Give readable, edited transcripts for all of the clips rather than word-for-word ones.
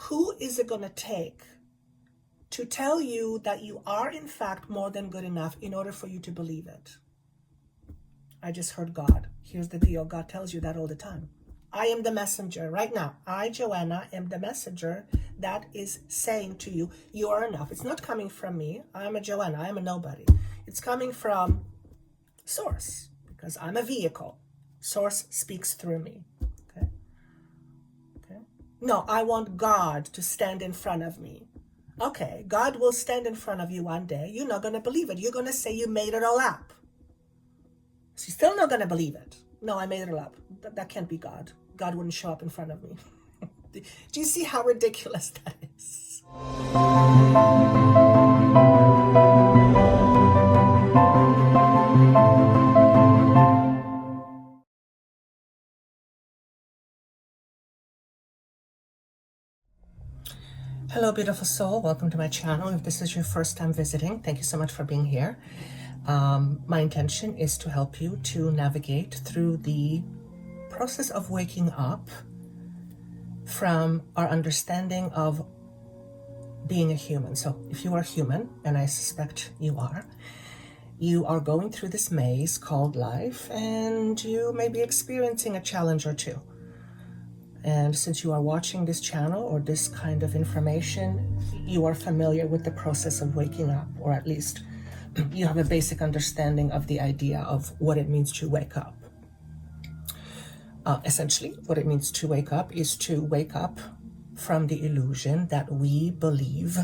Who is it going to take to tell you that you are in fact more than good enough in order for you to believe it? I just heard God. Here's the deal. God tells you that all the time. I am the messenger right now. I, Joanna, am the messenger that is saying to you, you are enough. It's not coming from me. I'm a Joanna. I'm a nobody. It's coming from Source, because I'm a vehicle. Source speaks through me. Okay? Okay? No, I want God to stand in front of me. Okay, God will stand in front of you one day. You're not going to believe it. You're going to say you made it all up. So you're still not going to believe it. No, I made it all up. That can't be God. God wouldn't show up in front of me. Do you see how ridiculous that is? Hello, beautiful soul. Welcome to my channel. If this is your first time visiting, thank you so much for being here. My intention is to help you to navigate through the process of waking up from our understanding of being a human. So if you are human, and I suspect you are going through this maze called life, and you may be experiencing a challenge or two. And since you are watching this channel or this kind of information, you are familiar with the process of waking up, or at least you have a basic understanding of the idea of what it means to wake up. Essentially, what it means to wake up is to wake up from the illusion that we believe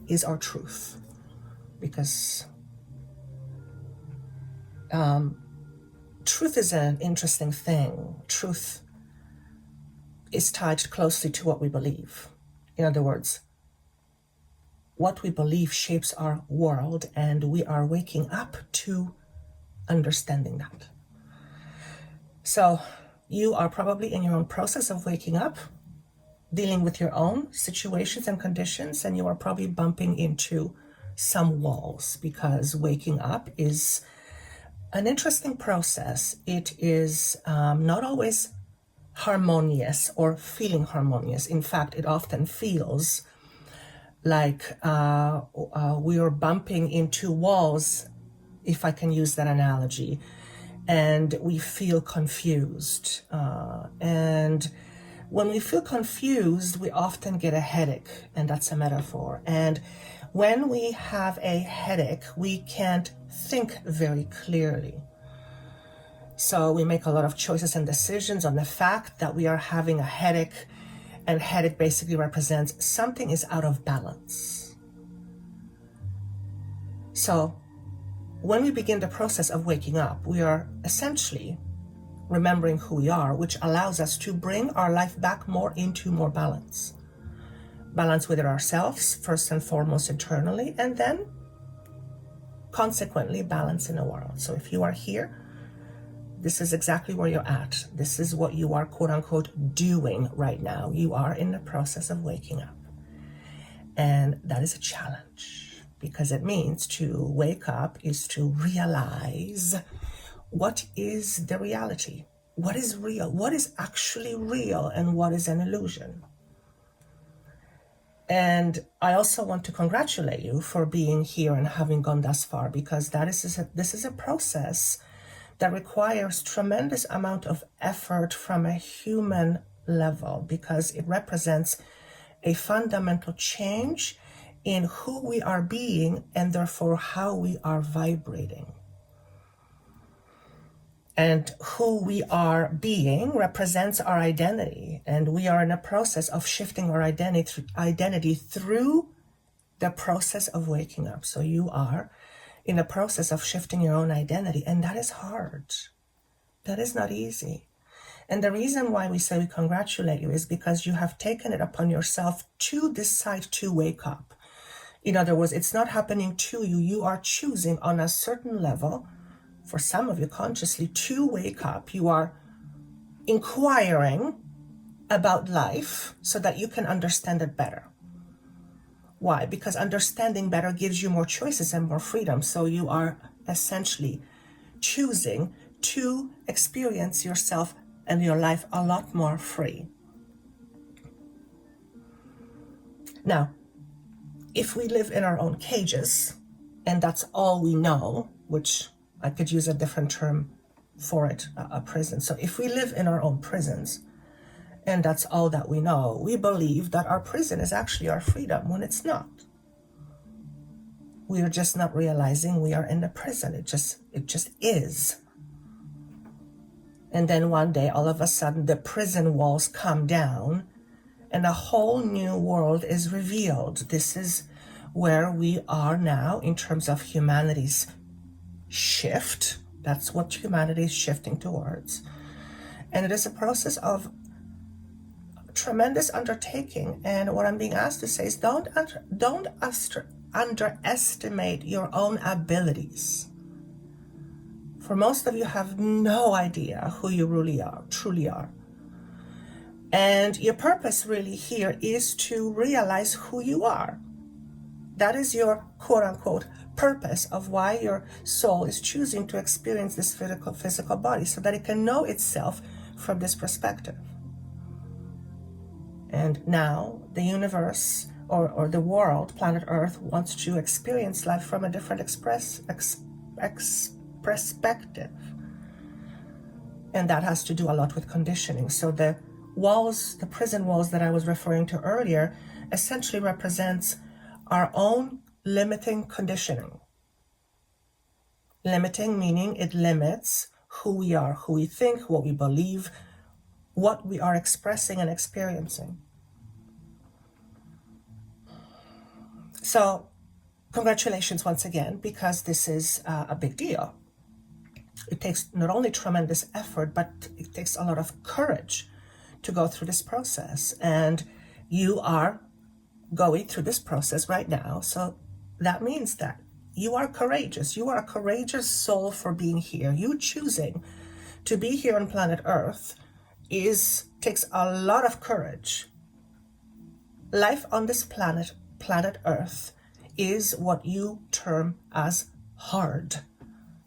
is our truth. Because truth is an interesting thing. Truth is tied closely to what we believe. In other words, what we believe shapes our world, and we are waking up to understanding that. So you are probably in your own process of waking up, dealing with your own situations and conditions, and you are probably bumping into some walls, because waking up is an interesting process. It is not always harmonious or feeling harmonious. In fact, it often feels like we are bumping into walls, if I can use that analogy, and we feel confused. And when we feel confused, we often get a headache, and that's a metaphor. And when we have a headache, we can't think very clearly. So we make a lot of choices and decisions on the fact that we are having a headache, and headache basically represents something is out of balance. So when we begin the process of waking up, we are essentially remembering who we are, which allows us to bring our life back more into more balance. Balance within ourselves, first and foremost internally, and then consequently balance in the world. So if you are here, this is exactly where you're at. This is what you are, quote unquote, doing right now. You are in the process of waking up. And that is a challenge, because it means to wake up is to realize what is the reality, what is real, what is actually real, and what is an illusion. And I also want to congratulate you for being here and having gone thus far, because this is a process that requires tremendous amount of effort from a human level, because it represents a fundamental change in who we are being, and therefore how we are vibrating. And who we are being represents our identity, and we are in a process of shifting our identity through the process of waking up. So you are in a process of shifting your own identity, and that is hard. That is not easy. And the reason why we say we congratulate you is because you have taken it upon yourself to decide to wake up. In other words, it's not happening to you. You are choosing on a certain level, for some of you consciously, to wake up. You are inquiring about life so that you can understand it better. Why? Because understanding better gives you more choices and more freedom. So you are essentially choosing to experience yourself and your life a lot more free. Now, if we live in our own cages, and that's all we know, which I could use a different term for it, a prison. So if we live in our own prisons, and that's all that we know, we believe that our prison is actually our freedom when it's not. We are just not realizing we are in a prison. It just is. And then one day, all of a sudden, the prison walls come down and a whole new world is revealed. This is where we are now in terms of humanity's shift. That's what humanity is shifting towards. And it is a process of tremendous undertaking. And what I'm being asked to say is don't underestimate your own abilities. For most of you have no idea who you really are, truly are. And your purpose really here is to realize who you are. That is your quote unquote purpose of why your soul is choosing to experience this physical body, so that it can know itself from this perspective. And now the universe or the world, planet Earth, wants to experience life from a different perspective. And that has to do a lot with conditioning. So the walls, the prison walls that I was referring to earlier, essentially represents our own limiting conditioning. Limiting meaning it limits who we are, who we think, what we believe, what we are expressing and experiencing. So congratulations once again, because this is a big deal. It takes not only tremendous effort, but it takes a lot of courage to go through this process. And you are going through this process right now. So that means that you are courageous. You are a courageous soul for being here. You choosing to be here on planet Earth takes a lot of courage. Life on this planet Earth, is what you term as hard.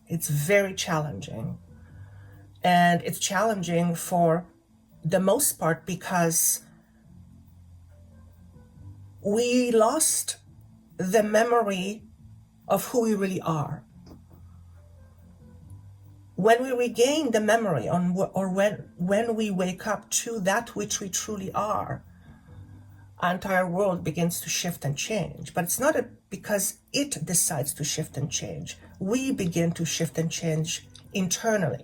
It's very challenging. And it's challenging for the most part because we lost the memory of who we really are. When we regain the memory when we wake up to that which we truly are, our entire world begins to shift and change. But it's not because it decides to shift and change. We begin to shift and change internally.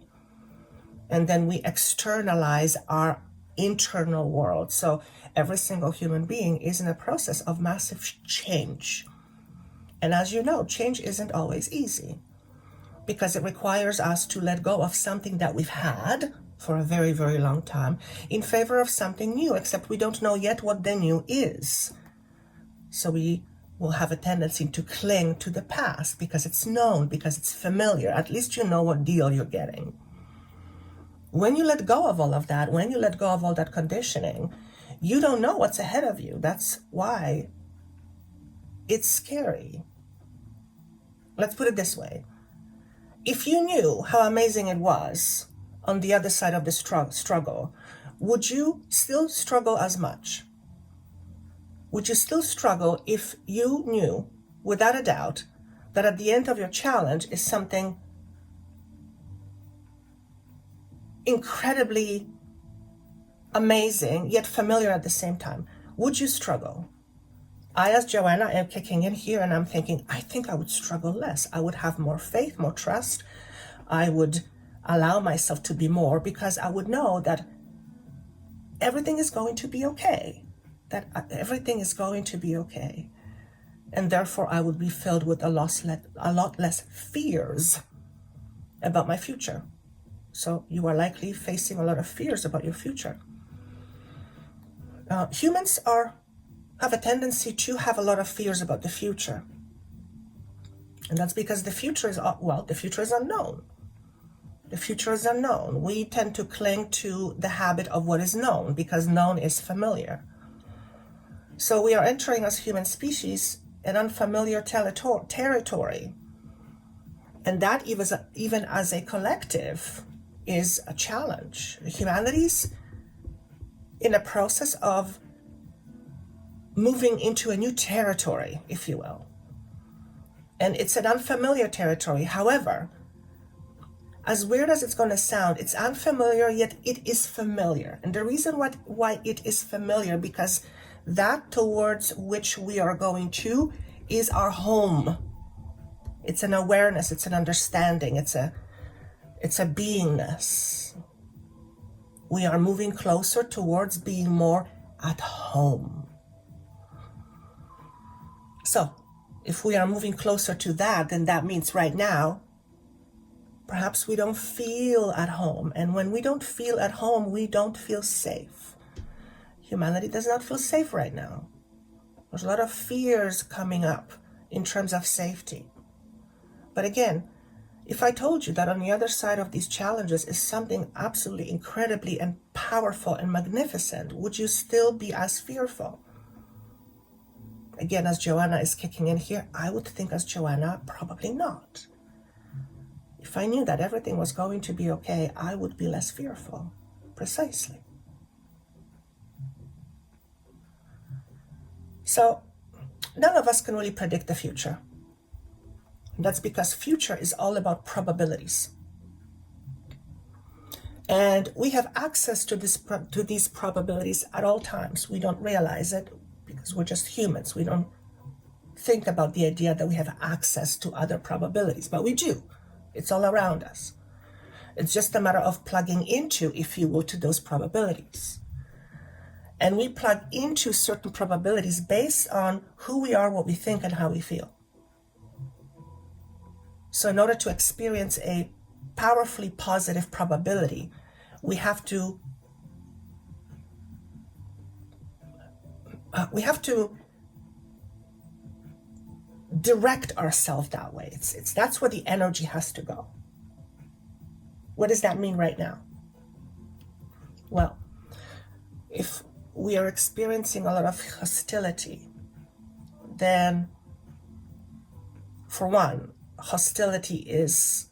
And then we externalize our internal world. So every single human being is in a process of massive change. And as you know, change isn't always easy because it requires us to let go of something that we've had for a very, very long time in favor of something new, except we don't know yet what the new is. So we will have a tendency to cling to the past because it's known, because it's familiar. At least you know what deal you're getting. When you let go of all of that, when you let go of all that conditioning, you don't know what's ahead of you. That's why it's scary. Let's put it this way. If you knew how amazing it was on the other side of the struggle, would you still struggle as much? Would you still struggle if you knew, without a doubt, that at the end of your challenge is something incredibly amazing, yet familiar at the same time? Would you struggle? I, as Joanna, am kicking in here and I'm thinking, I think I would struggle less. I would have more faith, more trust. I would allow myself to be more because I would know that everything is going to be okay. That everything is going to be okay. And therefore I would be filled with a lot less fears about my future. So you are likely facing a lot of fears about your future. Humans have a tendency to have a lot of fears about the future. And that's because the future is unknown. The future is unknown. We tend to cling to the habit of what is known because known is familiar. So we are entering as human species an unfamiliar territory. And that even as a collective is a challenge. Humanity's in a process of moving into a new territory, if you will. And it's an unfamiliar territory. However, as weird as it's going to sound, it's unfamiliar, yet it is familiar. And the reason why it is familiar, because that towards which we are going to is our home. It's an awareness, it's an understanding, it's a beingness. We are moving closer towards being more at home. So, if we are moving closer to that, then that means right now, perhaps we don't feel at home. And when we don't feel at home, we don't feel safe. Humanity does not feel safe right now. There's a lot of fears coming up in terms of safety. But again, if I told you that on the other side of these challenges is something absolutely incredibly and powerful and magnificent, would you still be as fearful? Again, as Joanna is kicking in here, I would think as Joanna, probably not. If I knew that everything was going to be okay, I would be less fearful. Precisely. So, none of us can really predict the future. And that's because future is all about probabilities. And we have access to these probabilities at all times. We don't realize it because we're just humans. We don't think about the idea that we have access to other probabilities, but we do. It's all around us. It's just a matter of plugging into, if you will, to those probabilities. And we plug into certain probabilities based on who we are, what we think, and how we feel. So in order to experience a powerfully positive probability, we have to direct ourselves that way. That's where the energy has to go. What does that mean right now? Well, if we are experiencing a lot of hostility, then for one, hostility is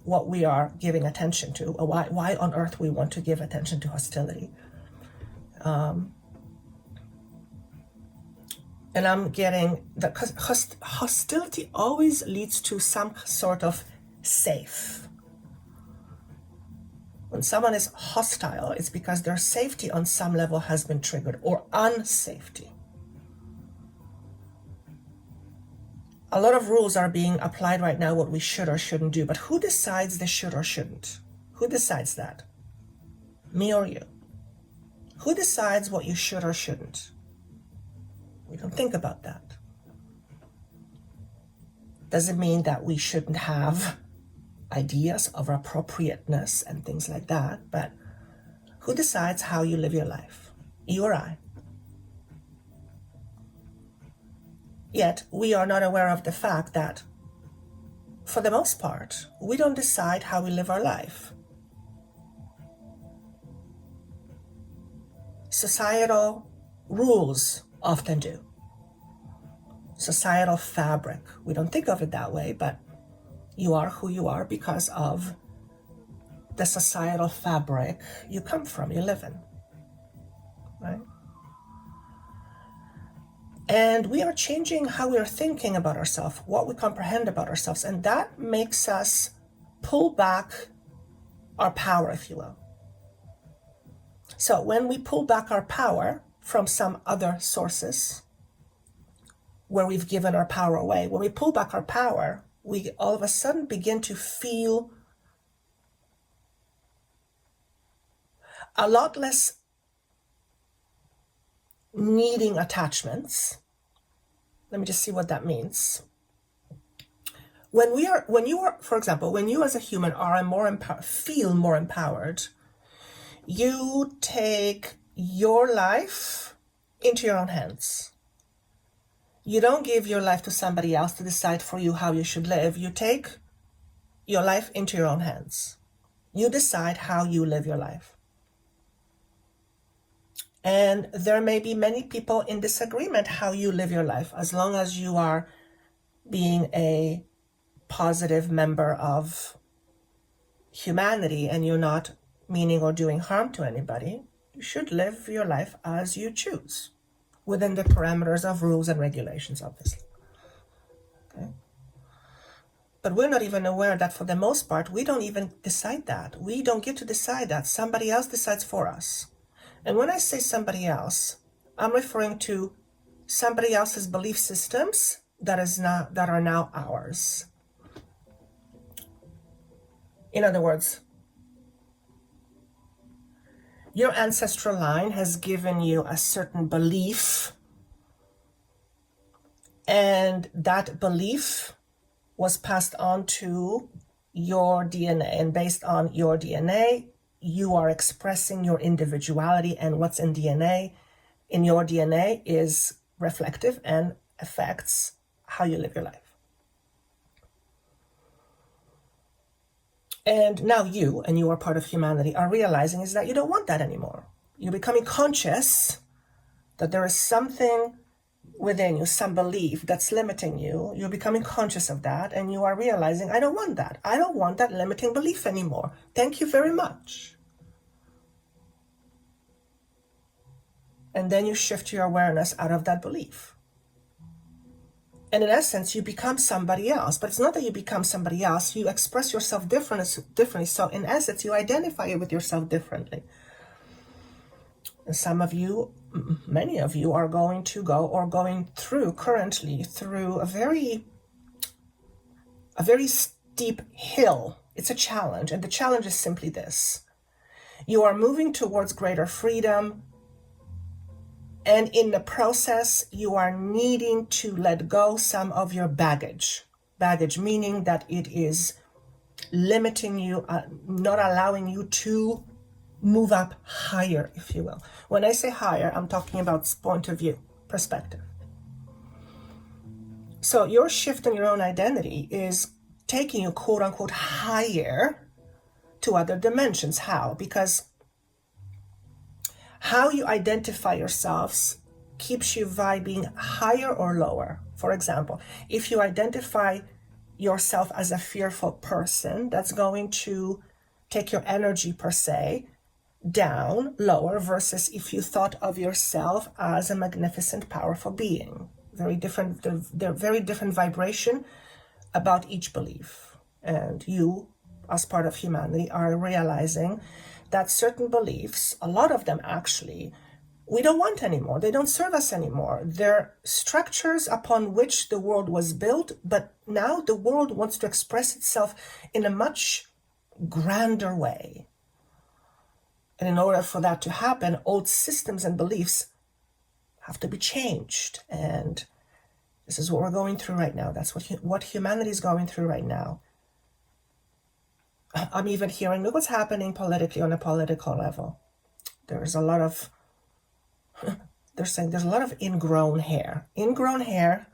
what we are giving attention to. Why on earth we want to give attention to hostility? And I'm getting that because hostility always leads to some sort of safe. When someone is hostile, it's because their safety on some level has been triggered, or unsafety. A lot of rules are being applied right now, what we should or shouldn't do, but who decides the should or shouldn't? Who decides that? Me or you? Who decides what you should or shouldn't? We don't think about that. Doesn't mean that we shouldn't have ideas of appropriateness and things like that, but who decides how you live your life? You or I? Yet, we are not aware of the fact that, for the most part, we don't decide how we live our life. Societal rules often do. Societal fabric. We don't think of it that way, but you are who you are because of the societal fabric you come from, you live in, right? And we are changing how we are thinking about ourselves, what we comprehend about ourselves, and that makes us pull back our power, if you will. So when we pull back our power from some other sources where we've given our power away, when we pull back our power, we all of a sudden begin to feel a lot less needing attachments. Let me just see what that means. When you are, for example, when you as a human are feel more empowered, you take your life into your own hands. You don't give your life to somebody else to decide for you how you should live. You take your life into your own hands. You decide how you live your life. And there may be many people in disagreement how you live your life, as long as you are being a positive member of humanity and you're not meaning or doing harm to anybody. You should live your life as you choose, within the parameters of rules and regulations, obviously. Okay? But we're not even aware that for the most part, we don't even decide that. We don't get to decide that. Somebody else decides for us. And when I say somebody else, I'm referring to somebody else's belief systems that are now ours. In other words, your ancestral line has given you a certain belief, and that belief was passed on to your DNA, and based on your DNA, you are expressing your individuality, and what's in your DNA is reflective and affects how you live your life. And now you, and you are part of humanity, are realizing is that you don't want that anymore. You're becoming conscious that there is something within you, some belief that's limiting you. You're becoming conscious of that, and you are realizing, I don't want that. I don't want that limiting belief anymore. Thank you very much. And then you shift your awareness out of that belief. And in essence, you become somebody else. But it's not that you become somebody else. You express yourself differently. So in essence, you identify with yourself differently. And some of you, many of you, are going to go or going through currently through a very steep hill. It's a challenge. And the challenge is simply this. You are moving towards greater freedom. And in the process, you are needing to let go some of your baggage. Baggage meaning that it is limiting you, not allowing you to move up higher, if you will. When I say higher, I'm talking about point of view, perspective. So your shift in your own identity is taking you, quote unquote, higher to other dimensions. How? Because how you identify yourselves keeps you vibing higher or lower. For example, if you identify yourself as a fearful person, that's going to take your energy per se down, lower, versus if you thought of yourself as a magnificent, powerful being. Very different, they're very different vibration about each belief. And you, as part of humanity, are realizing that certain beliefs, a lot of them actually, we don't want anymore. They don't serve us anymore. They're structures upon which the world was built, but now the world wants to express itself in a much grander way. And in order for that to happen, old systems and beliefs have to be changed. And this is what we're going through right now. That's what humanity is going through right now. I'm even hearing, look what's happening politically on a political level. There's a lot of, they're saying there's a lot of ingrown hair. Ingrown hair,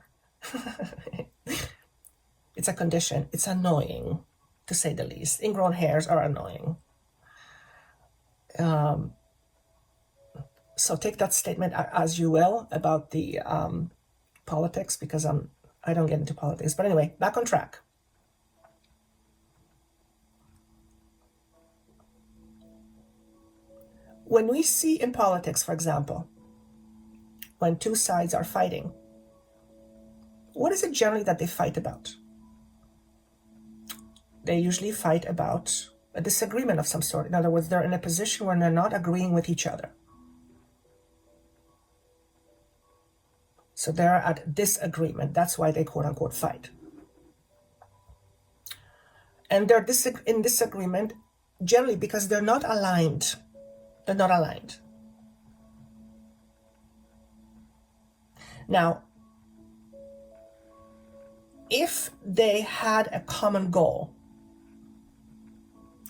it's a condition. It's annoying, to say the least. Ingrown hairs are annoying. So take that statement as you will about the politics, because I don't get into politics. But anyway, back on track. When we see in politics, for example, when two sides are fighting, what is it generally that they fight about? They usually fight about a disagreement of some sort. In other words, they're in a position where they're not agreeing with each other. So they're at disagreement. That's why they quote unquote fight. And they're in disagreement generally because they're not aligned. They're not aligned. Now, if they had a common goal,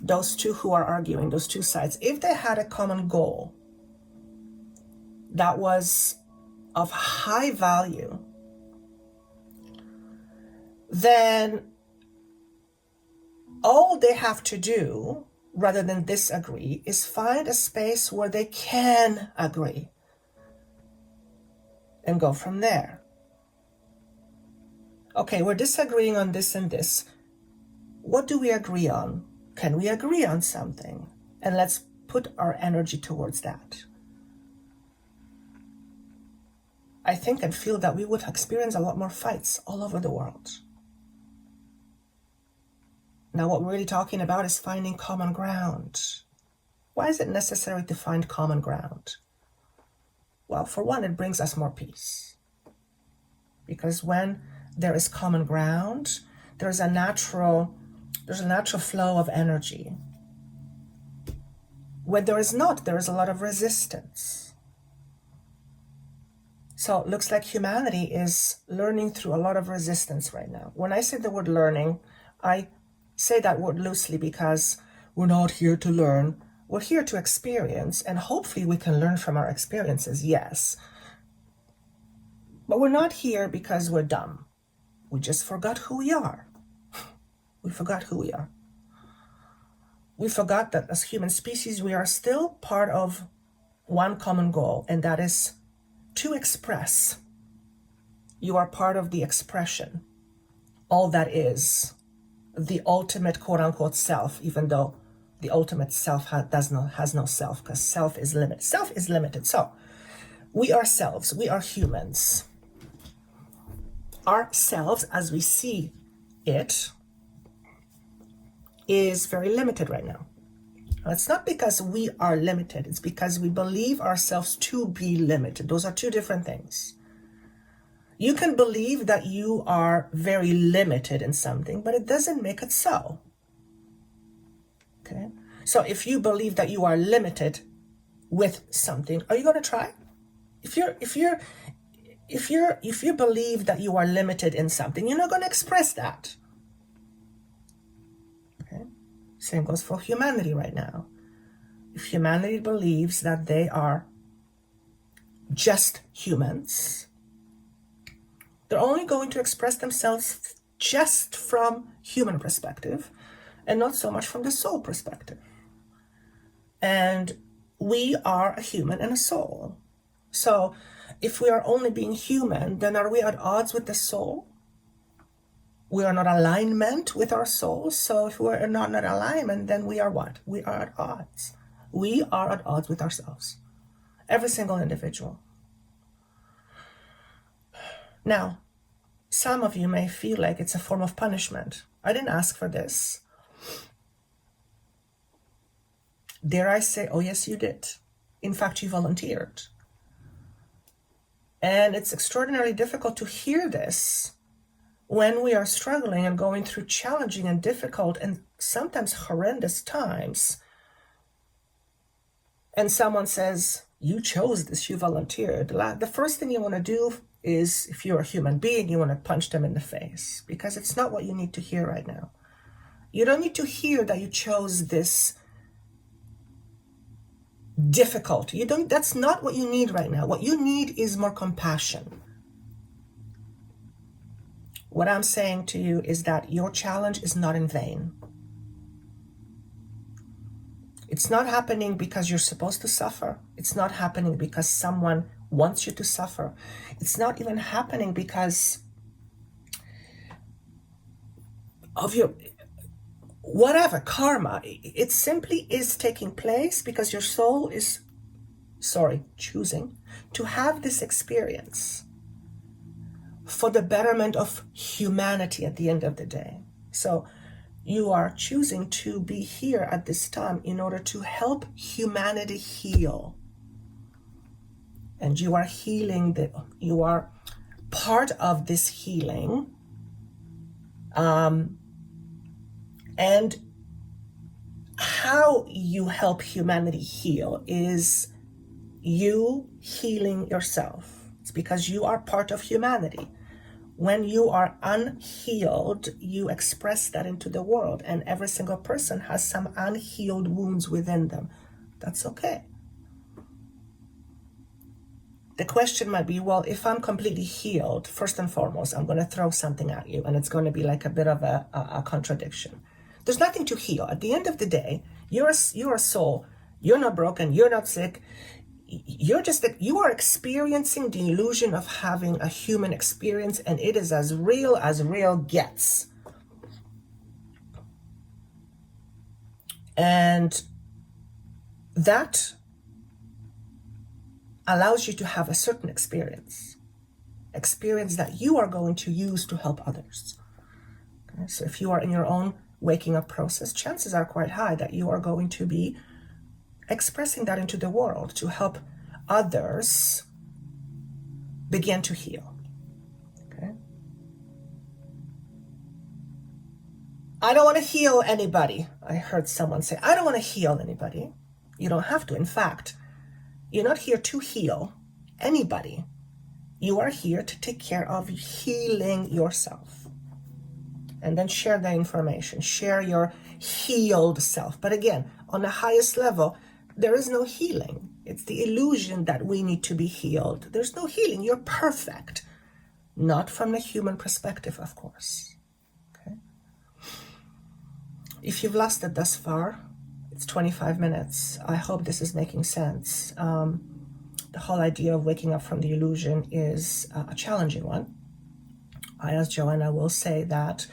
those two who are arguing, those two sides, if they had a common goal that was of high value, then all they have to do, rather than disagree, is find a space where they can agree and go from there. Okay, we're disagreeing on this and this. What do we agree on? Can we agree on something? And let's put our energy towards that. I think and feel that we would experience a lot more fights all over the world. Now, what we're really talking about is finding common ground. Why is it necessary to find common ground? Well, for one, it brings us more peace. Because when there is common ground, there's a natural flow of energy. When there is not, there is a lot of resistance. So it looks like humanity is learning through a lot of resistance right now. When I say the word learning, I say that word loosely because we're not here to learn. We're here to experience, and hopefully we can learn from our experiences, yes. But we're not here because we're dumb. We just forgot who we are. We forgot who we are. We forgot that as human species, we are still part of one common goal, and that is to express. You are part of the expression. All that is the ultimate quote-unquote self, even though the ultimate self has no self, because self is limited. Self is limited. So we ourselves, we are humans. Ourselves, as we see it, is very limited right now. It's not because we are limited. It's because we believe ourselves to be limited. Those are two different things. You can believe that you are very limited in something, but it doesn't make it so. Okay? So if you believe that you are limited with something, are you going to try? If you believe that you are limited in something, you're not going to express that. Okay? Same goes for humanity right now. If humanity believes that they are just humans, they're only going to express themselves just from human perspective and not so much from the soul perspective. And we are a human and a soul. So if we are only being human, then are we at odds with the soul? We are not in alignment with our soul. So if we're not in alignment, then we are what? We are at odds. We are at odds with ourselves. Every single individual. Now, some of you may feel like it's a form of punishment. I didn't ask for this. Dare I say, oh yes, you did. In fact, you volunteered. And it's extraordinarily difficult to hear this when we are struggling and going through challenging and difficult and sometimes horrendous times. And someone says, you chose this, you volunteered. The first thing you want to do is, if you're a human being, you want to punch them in the face, because it's not what you need to hear right now. You don't need to hear that you chose this difficulty. That's not what you need right now. What you need is more compassion. What I'm saying to you is that your challenge is not in vain. It's not happening because you're supposed to suffer. It's not happening because someone wants you to suffer. It's not even happening because of your whatever karma. It simply is taking place because your soul is choosing to have this experience for the betterment of humanity at the end of the day. So you are choosing to be here at this time in order to help humanity heal. And you are healing, you are part of this healing. And how you help humanity heal is you healing yourself. It's because you are part of humanity. When you are unhealed, you express that into the world, and every single person has some unhealed wounds within them. That's okay. The question might be, well, if I'm completely healed, first and foremost, I'm going to throw something at you, and it's going to be like a bit of a contradiction. There's nothing to heal. At the end of the day, you're a soul. You're not broken. You're not sick. You are experiencing the illusion of having a human experience, and it is as real gets. And that allows you to have a certain experience. experience that you are going to use to help others. Okay? So if you are in your own waking up process, chances are quite high that you are going to be expressing that into the world to help others begin to heal. Okay? I don't want to heal anybody. I heard someone say, I don't want to heal anybody. You don't have to. In fact, you're not here to heal anybody. You are here to take care of healing yourself. And then share the information. Share your healed self. But again, on the highest level, there is no healing. It's the illusion that we need to be healed. There's no healing. You're perfect. Not from the human perspective, of course. Okay. If you've lasted thus far, it's 25 minutes. I hope this is making sense. The whole idea of waking up from the illusion is a challenging one. I, as Joanna, will say that,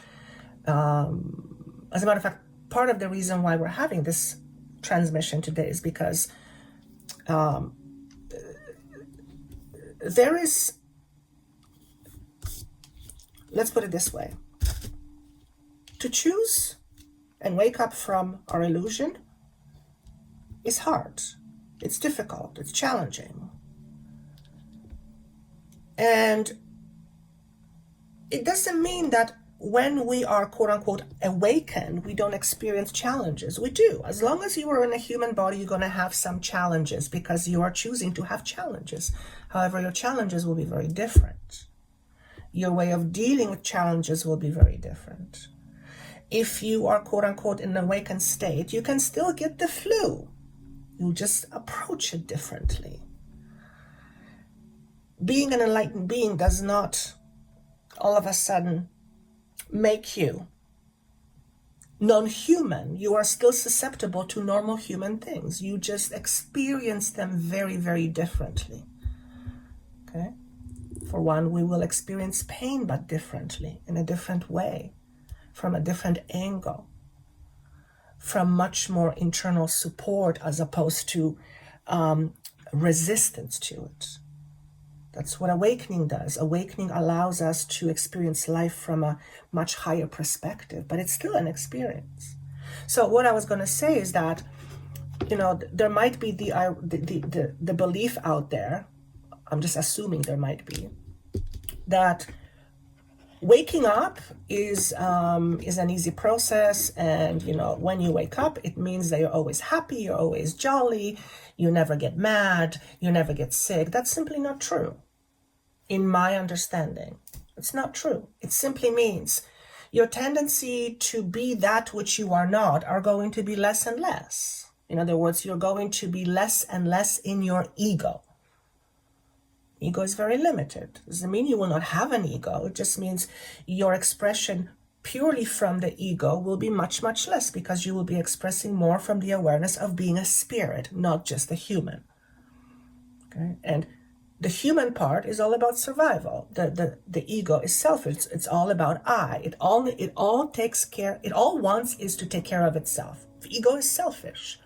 as a matter of fact, part of the reason why we're having this transmission today is because there is, let's put it this way, to choose and wake up from our illusion is hard. It's difficult. It's challenging. And it doesn't mean that when we are quote unquote awakened, we don't experience challenges. We do. As long as you are in a human body, you're going to have some challenges because you are choosing to have challenges. However, your challenges will be very different. Your way of dealing with challenges will be very different. If you are quote unquote in an awakened state, you can still get the flu. You just approach it differently. Being an enlightened being does not all of a sudden make you non-human. You are still susceptible to normal human things. You just experience them very, very differently. Okay? For one, we will experience pain, but differently, in a different way, from a different angle, from much more internal support as opposed to resistance to it. That's what awakening does. Awakening allows us to experience life from a much higher perspective, but it's still an experience. So what I was going to say is that, you know, there might be the belief out there, I'm just assuming there might be, that waking up is an easy process, and you know, when you wake up, it means that you're always happy, you're always jolly, you never get mad, you never get sick. That's simply not true. In my understanding, it's not true. It simply means your tendency to be that which you are not are going to be less and less. In other words, you're going to be less and less in your ego. Ego is very limited. It doesn't mean you will not have an ego. It just means your expression purely from the ego will be much, much less, because you will be expressing more from the awareness of being a spirit, not just a human. Okay? And the human part is all about survival. The ego is selfish. It's all about I. It all takes care. It all wants is to take care of itself. The ego is selfish.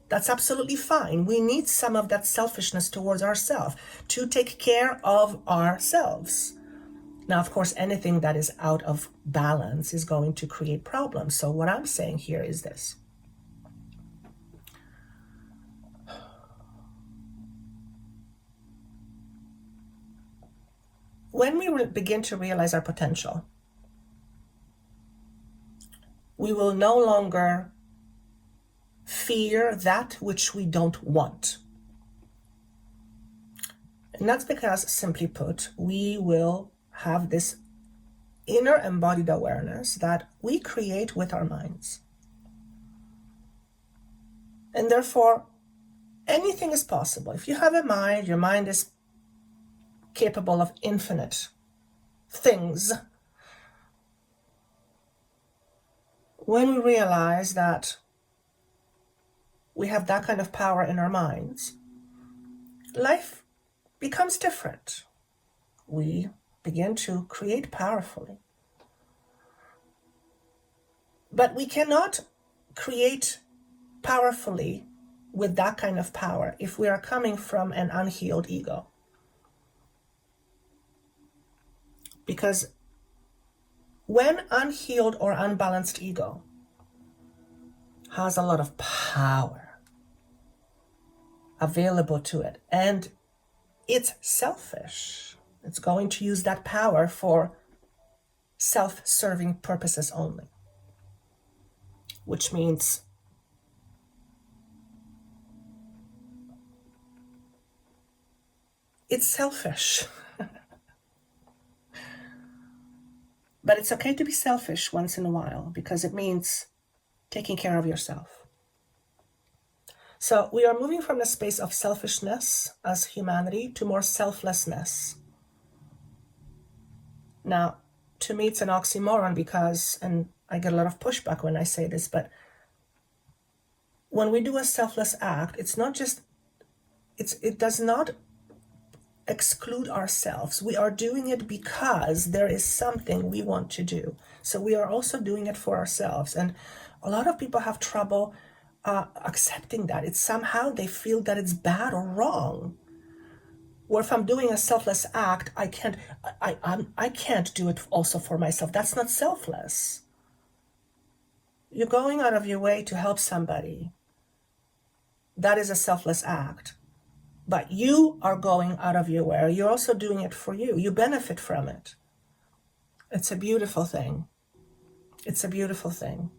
That's absolutely fine. We need some of that selfishness towards ourselves to take care of ourselves. Now, of course, anything that is out of balance is going to create problems. So what I'm saying here is this. When we begin to realize our potential, we will no longer fear that which we don't want. And that's because, simply put, we will have this inner embodied awareness that we create with our minds. And therefore, anything is possible. If you have a mind, your mind is capable of infinite things. When we realize that we have that kind of power in our minds, life becomes different. We begin to create powerfully. But we cannot create powerfully with that kind of power if we are coming from an unhealed ego. Because when unhealed or unbalanced ego has a lot of power available to it, and it's selfish, it's going to use that power for self-serving purposes only, which means it's selfish. But it's okay to be selfish once in a while, because it means taking care of yourself. So we are moving from the space of selfishness as humanity to more selflessness. Now, to me, it's an oxymoron because, and I get a lot of pushback when I say this, but when we do a selfless act, it's not just, it does not exclude ourselves. We are doing it because there is something we want to do. So we are also doing it for ourselves. And a lot of people have trouble accepting that. It's somehow they feel that it's bad or wrong. Or if I'm doing a selfless act, I can't do it also for myself. That's not selfless. You're going out of your way to help somebody. That is a selfless act. But you are going out of your way. You're also doing it for you. You benefit from it. It's a beautiful thing. It's a beautiful thing.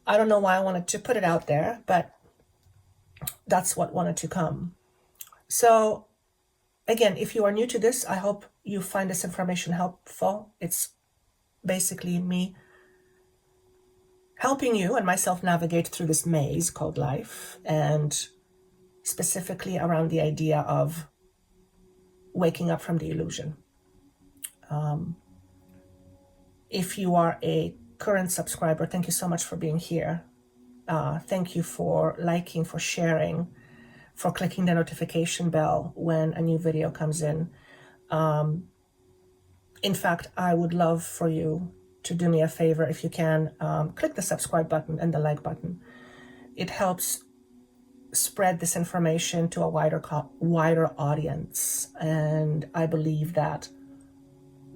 I don't know why I wanted to put it out there, but that's what wanted to come. So again, if you are new to this, I hope you find this information helpful. It's basically me helping you and myself navigate through this maze called life, and specifically around the idea of waking up from the illusion. If you are a current subscriber, thank you so much for being here. Thank you for liking, for sharing, for clicking the notification bell when a new video comes in. In fact, I would love for you to do me a favor if you can. Click the subscribe button and the like button. It helps spread this information to a wider audience. And I believe that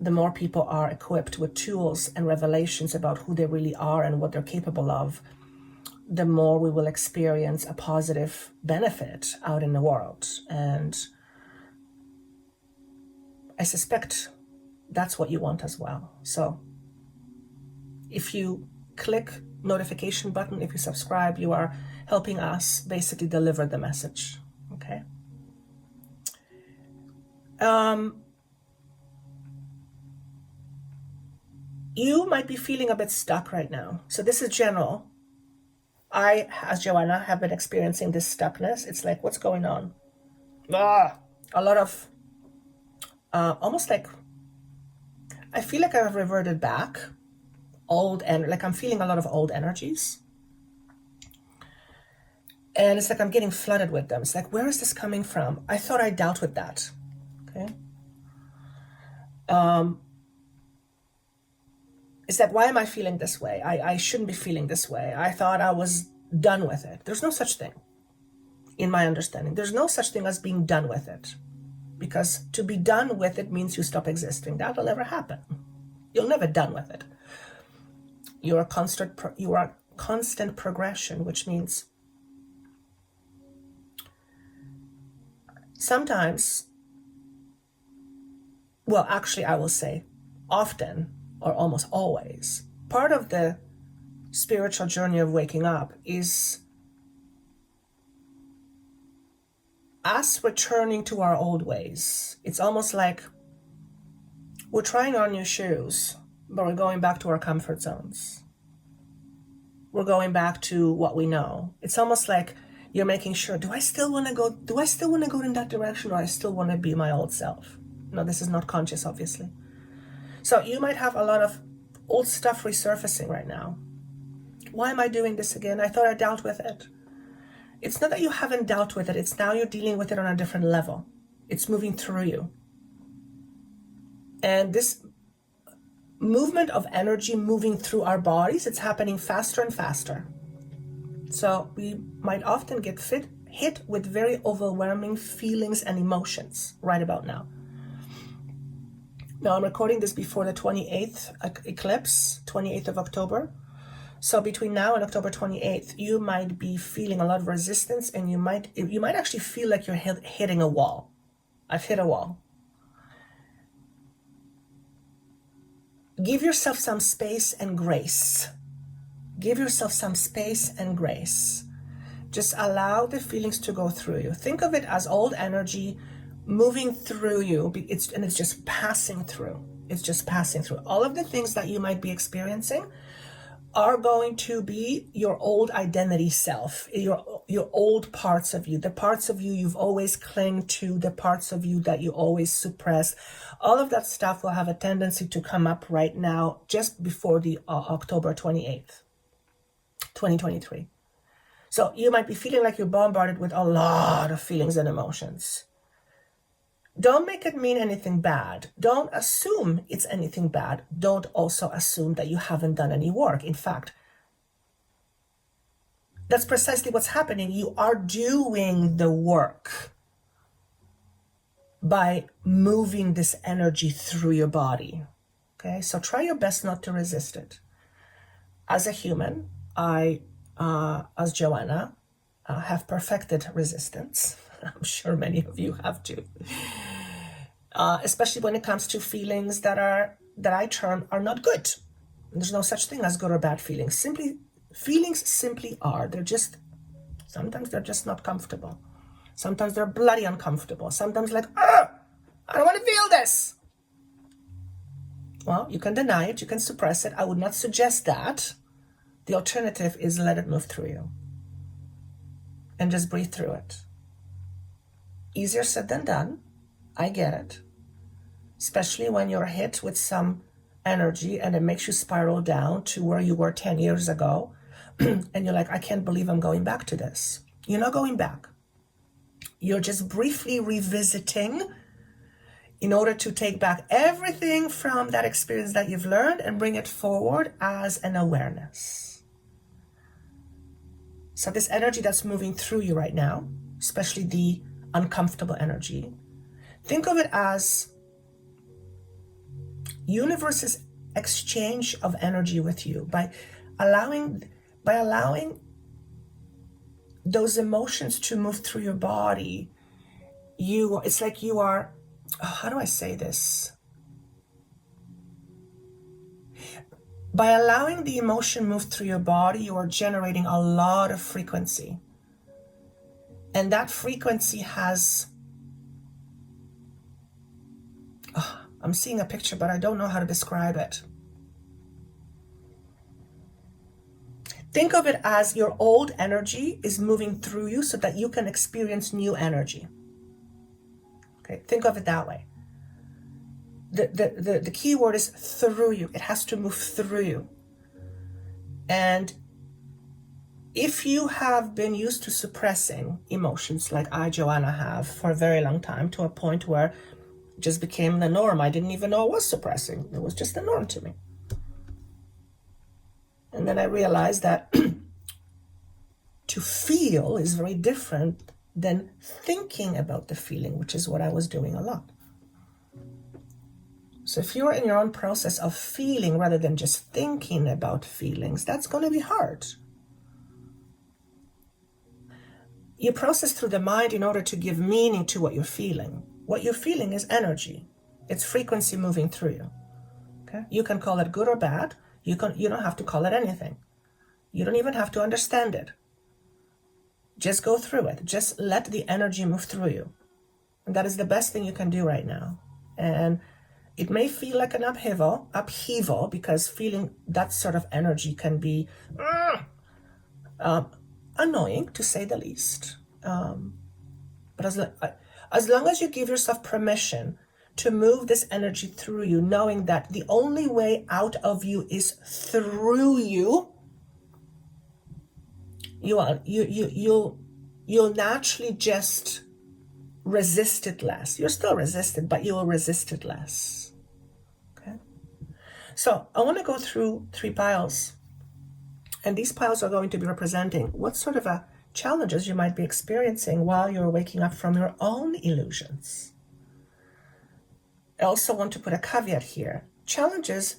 the more people are equipped with tools and revelations about who they really are and what they're capable of, the more we will experience a positive benefit out in the world. And I suspect that's what you want as well. So if you click notification button, if you subscribe, you are helping us basically deliver the message. Okay. You might be feeling a bit stuck right now. So this is general. I, as Joanna, have been experiencing this stuckness. It's like, what's going on? A lot of, almost like, I feel like I've reverted back, like I'm feeling a lot of old energies. And it's like I'm getting flooded with them. It's like, where is this coming from? I thought I dealt with that. Okay. It's like, why am I feeling this way? I shouldn't be feeling this way. I thought I was done with it. There's no such thing, in my understanding. There's no such thing as being done with it. Because to be done with it means you stop existing. That will never happen. You'll never done with it. You are constant progression, which means sometimes, well, actually, I will say often or almost always, part of the spiritual journey of waking up is us returning to our old ways. It's almost like we're trying on new shoes, but we're going back to our comfort zones. We're going back to what we know. It's almost like you're making sure, do I still want to go in that direction, or I still want to be my old self? No, this is not conscious, obviously. So you might have a lot of old stuff resurfacing right now. Why am I doing this again? I thought I dealt with it. It's not that you haven't dealt with it. It's now you're dealing with it on a different level. It's moving through you. And this movement of energy moving through our bodies, it's happening faster and faster. So we might often get hit with very overwhelming feelings and emotions right about now. Now, I'm recording this before the 28th eclipse, 28th of October. So between now and October 28th, you might be feeling a lot of resistance, and you might actually feel like you're hitting a wall. I've hit a wall. Give yourself some space and grace. Give yourself some space and grace. Just allow the feelings to go through you. Think of it as old energy moving through you. It's just passing through. It's just passing through. All of the things that you might be experiencing are going to be your old identity self, your old parts of you, the parts of you you've always clung to, the parts of you that you always suppress. All of that stuff will have a tendency to come up right now, just before the October 28th, 2023. So you might be feeling like you're bombarded with a lot of feelings and emotions. Don't make it mean anything bad. Don't assume it's anything bad. Don't also assume that you haven't done any work. In fact, that's precisely what's happening. You are doing the work by moving this energy through your body. Okay, so try your best not to resist it. As a human, as Joanna, have perfected resistance. I'm sure many of you have too. Especially when it comes to feelings that I term are not good. There's no such thing as good or bad feelings. Feelings simply are. Sometimes they're just not comfortable. Sometimes they're bloody uncomfortable. Sometimes like, I don't want to feel this. Well, you can deny it. You can suppress it. I would not suggest that. The alternative is let it move through you. And just breathe through it. Easier said than done. I get it. Especially when you're hit with some energy and it makes you spiral down to where you were 10 years ago. And you're like, I can't believe I'm going back to this. You're not going back. You're just briefly revisiting in order to take back everything from that experience that you've learned and bring it forward as an awareness. So this energy that's moving through you right now, especially the uncomfortable energy, think of it as universe's exchange of energy with you. By allowing those emotions to move through your body, it's like you are, how do I say this? By allowing the emotion move through your body, you are generating a lot of frequency. And that frequency has, I'm seeing a picture, but I don't know how to describe it. Think of it as your old energy is moving through you so that you can experience new energy. Okay, think of it that way. The key word is through you. It has to move through you. And if you have been used to suppressing emotions like I, Joanna, have for a very long time, to a point where it just became the norm. I didn't even know I was suppressing. It was just the norm to me. And then I realized that to feel is very different than thinking about the feeling, which is what I was doing a lot. So if you're in your own process of feeling rather than just thinking about feelings, that's going to be hard. You process through the mind in order to give meaning to what you're feeling. What you're feeling is energy. It's frequency moving through you. Okay? You can call it good or bad. You don't have to call it anything. You don't even have to understand it. Just go through it. Just let the energy move through you. And that is the best thing you can do right now. And it may feel like an upheaval, because feeling that sort of energy can be annoying, to say the least. But as long as you give yourself permission to move this energy through you, knowing that the only way out of you is through you, you'll naturally just resist it less. You're still resisted, but you will resist it less. Okay. So I want to go through 3 piles, and these piles are going to be representing what sort of challenges you might be experiencing while you're waking up from your own illusions. I also want to put a caveat here. Challenges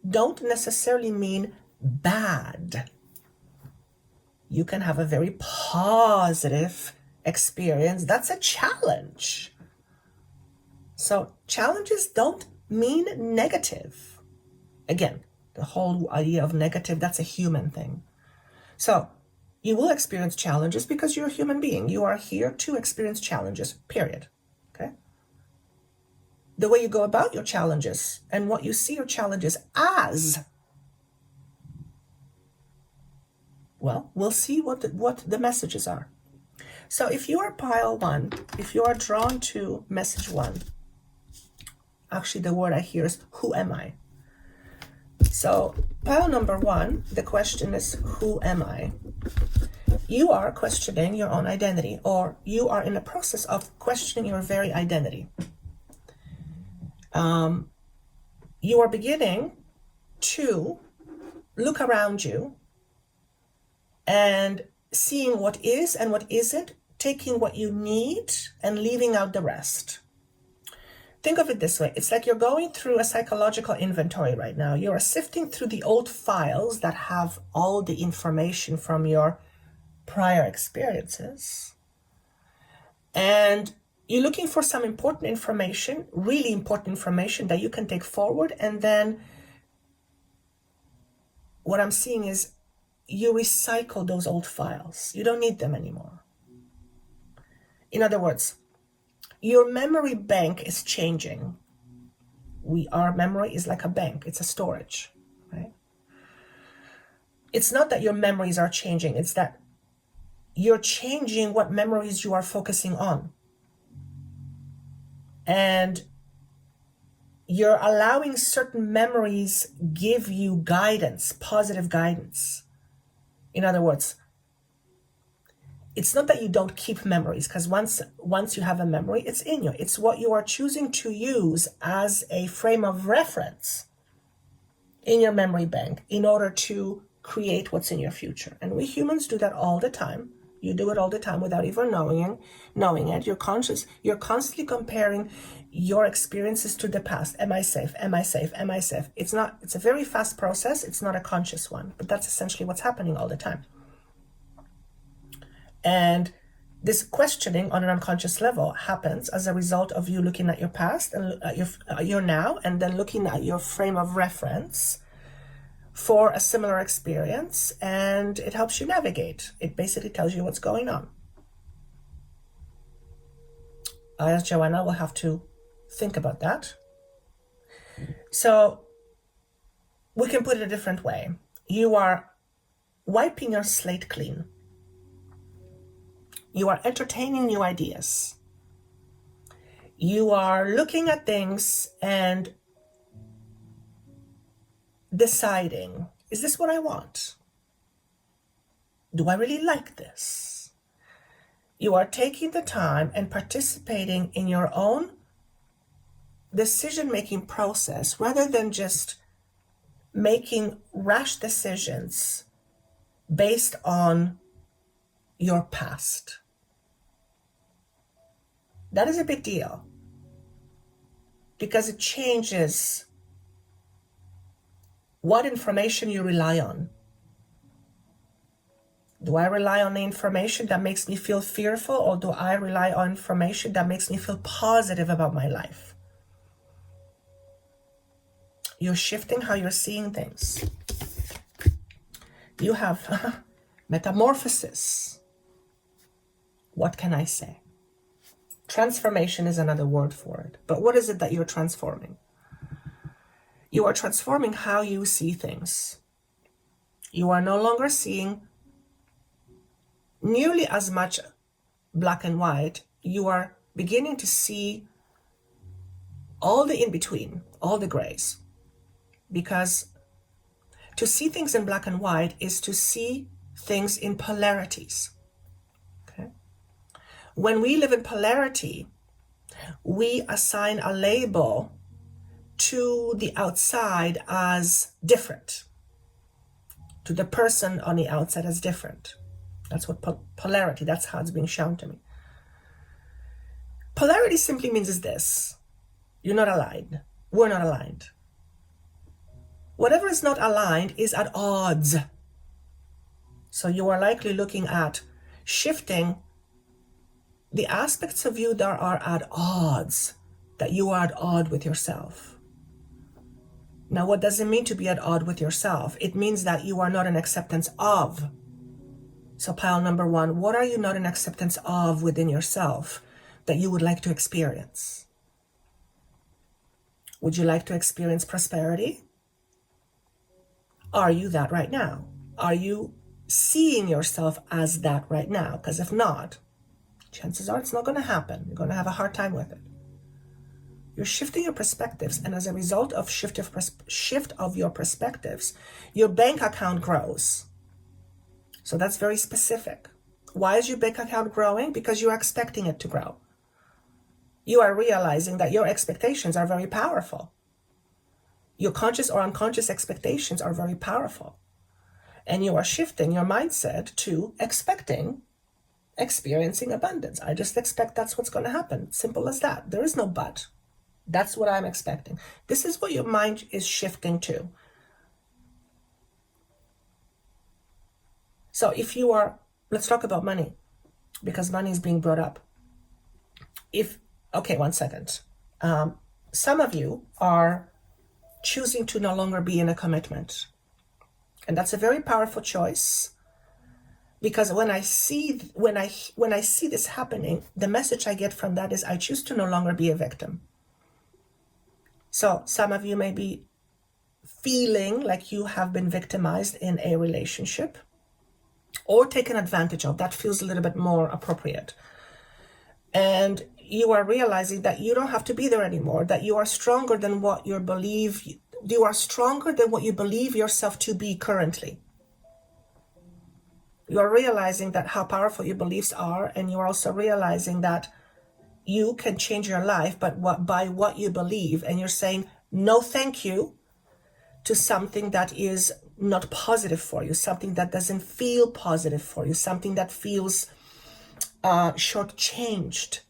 don't necessarily mean bad. You can have a very positive experience. That's a challenge. So challenges don't mean negative. Again, the whole idea of negative, that's a human thing. So you will experience challenges because you're a human being. You are here to experience challenges, period. Okay? The way you go about your challenges and what you see your challenges as, well, we'll see what the messages are. So if you are pile 1, if you are drawn to message 1, actually the word I hear is, who am I? So pile number 1, the question is, who am I? You are questioning your own identity, or you are in the process of questioning your very identity. You are beginning to look around you and seeing what is and what isn't, taking what you need and leaving out the rest. Think of it this way. It's like you're going through a psychological inventory right now. You are sifting through the old files that have all the information from your prior experiences. And you're looking for some important information, really important information that you can take forward. And then what I'm seeing is you recycle those old files. You don't need them anymore. In other words, your memory bank is changing. Our memory is like a bank. It's a storage, right? It's not that your memories are changing. It's that you're changing what memories you are focusing on. And you're allowing certain memories give you guidance, positive guidance. In other words, it's not that you don't keep memories, because once you have a memory, it's in you. It's what you are choosing to use as a frame of reference in your memory bank in order to create what's in your future. And we humans do that all the time. You do it all the time without even knowing it. You're conscious. You're constantly comparing your experiences to the past. Am I safe? Am I safe? Am I safe? It's a very fast process. It's not a conscious one, but that's essentially what's happening all the time. And this questioning on an unconscious level happens as a result of you looking at your past and at your now, and then looking at your frame of reference for a similar experience, and it helps you navigate. It basically tells you what's going on. I, as Joanna, will have to think about that. So we can put it a different way. You are wiping your slate clean. You are entertaining new ideas. You are looking at things and deciding, is this what I want? Do I really like this? You are taking the time and participating in your own decision-making process rather than just making rash decisions based on your past. That is a big deal because it changes what information you rely on. Do I rely on the information that makes me feel fearful, or do I rely on information that makes me feel positive about my life? You're shifting how you're seeing things. You have metamorphosis. What can I say? Transformation is another word for it. But what is it that you're transforming? You are transforming how you see things. You are no longer seeing nearly as much black and white. You are beginning to see all the in-between, all the grays. Because to see things in black and white is to see things in polarities. Okay? When we live in polarity, we assign a label to the outside as different, to the person on the outside as different. That's what polarity, that's how it's being shown to me. Polarity simply means is this. You're not aligned. We're not aligned. Whatever is not aligned is at odds. So you are likely looking at shifting the aspects of you that are at odds, that you are at odds with yourself. Now, what does it mean to be at odds with yourself? It means that you are not in acceptance of. So pile number one, what are you not in acceptance of within yourself that you would like to experience? Would you like to experience prosperity? Are you that right now? Are you seeing yourself as that right now? Because if not, chances are it's not going to happen. You're going to have a hard time with it. You're shifting your perspectives, and as a result of shift of your perspectives, your bank account grows. So that's very specific. Why is your bank account growing? Because you're expecting it to grow. You are realizing that your expectations are very powerful. Your conscious or unconscious expectations are very powerful. And you are shifting your mindset to experiencing abundance. I just expect that's what's going to happen. Simple as that. There is no but. That's what I'm expecting. This is what your mind is shifting to. So if you are, let's talk about money, because money is being brought up. Okay, 1 second. Some of you are choosing to no longer be in a commitment. And that's a very powerful choice, because when I see this happening, the message I get from that is I choose to no longer be a victim. So some of you may be feeling like you have been victimized in a relationship or taken advantage of. That feels a little bit more appropriate. And you are realizing that you don't have to be there anymore, that you are stronger than what you believe yourself to be currently. You are realizing that how powerful your beliefs are, and you are also realizing that you can change your life, but by what you believe, and you're saying no thank you to something that is not positive for you, something that doesn't feel positive for you, something that feels shortchanged.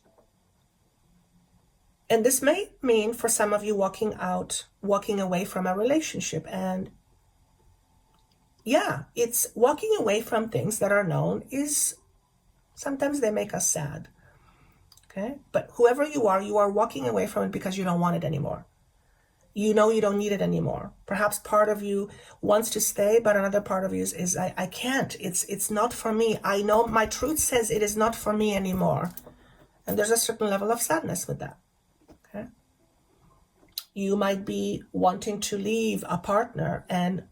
And this may mean for some of you walking away from a relationship. And yeah, it's walking away from things that are known is sometimes they make us sad. Okay, but whoever you are walking away from it because you don't want it anymore. You know you don't need it anymore. Perhaps part of you wants to stay, but another part of you is I can't. It's not for me. I know my truth says it is not for me anymore. And there's a certain level of sadness with that. Okay. You might be wanting to leave a partner and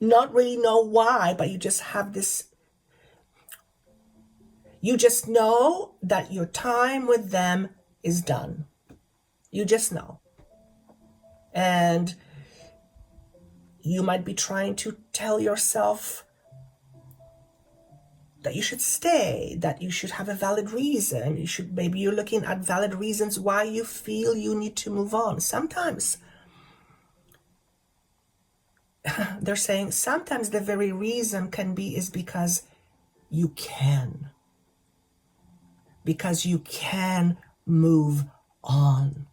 not really know why, but you just have this. You just know that your time with them is done. You just know. And you might be trying to tell yourself that you should stay, that you should have a valid reason. Maybe you're looking at valid reasons why you feel you need to move on. Sometimes they're saying sometimes the very reason is because you can. Because you can move on.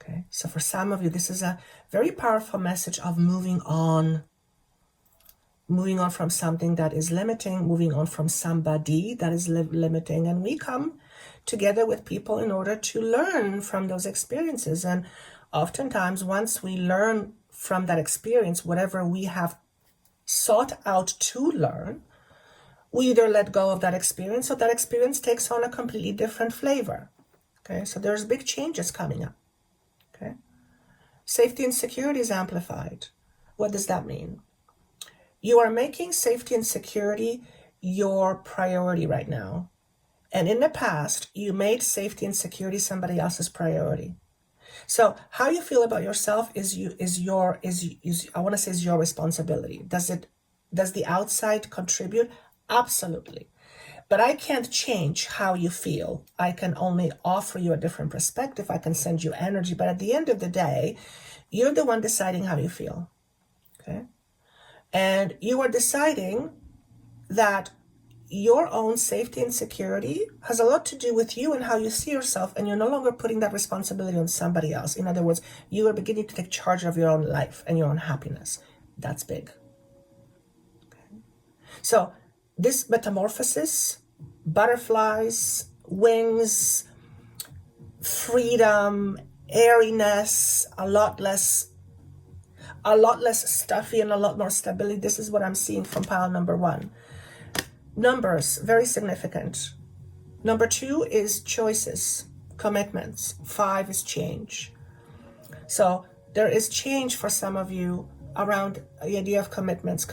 Okay, so for some of you, this is a very powerful message of moving on from something that is limiting, moving on from somebody that is limiting. And we come together with people in order to learn from those experiences. And oftentimes, once we learn from that experience, whatever we have sought out to learn, we either let go of that experience or that experience takes on a completely different flavor. Okay, so there's big changes coming up. Okay, safety and security is amplified. What does that mean? You are making safety and security your priority right now. And in the past, you made safety and security somebody else's priority. So how you feel about yourself is your responsibility. Does the outside contribute? Absolutely. But I can't change how you feel. I can only offer you a different perspective. I can send you energy. But at the end of the day, you're the one deciding how you feel. Okay? And you are deciding that your own safety and security has a lot to do with you and how you see yourself, and you're no longer putting that responsibility on somebody else. In other words, you are beginning to take charge of your own life and your own happiness. That's big. Okay. So this metamorphosis, butterflies, wings, freedom, airiness, a lot less stuffy and a lot more stability. This is what I'm seeing from pile number 1. Numbers, very significant. Number 2 is choices, commitments. 5 is change. So there is change for some of you around the idea of commitments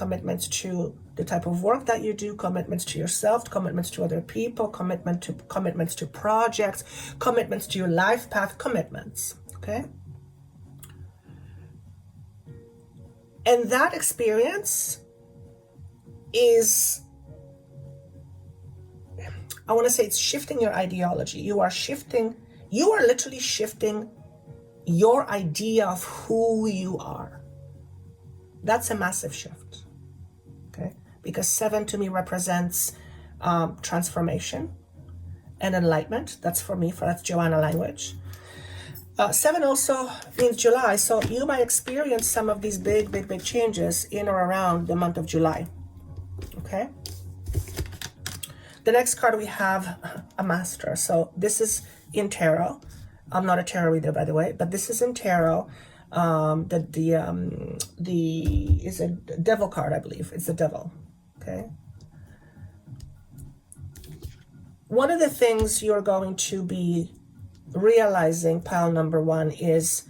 to the type of work that you do, commitments to yourself, commitments to other people, commitments to projects, commitments to your life path, commitments, okay? And that experience is, I want to say, it's shifting your ideology. You are literally shifting your idea of who you are. That's a massive shift, okay? Because 7 to me represents transformation and enlightenment. That's for me, that's Joanna language. 7 also means July, so you might experience some of these big changes in or around the month of July, okay? The next card we have a master. So this is in tarot. I'm not a tarot reader, by the way, but this is in tarot. Is a devil card, I believe. It's the devil, okay? One of the things you're going to be realizing, pile number 1, is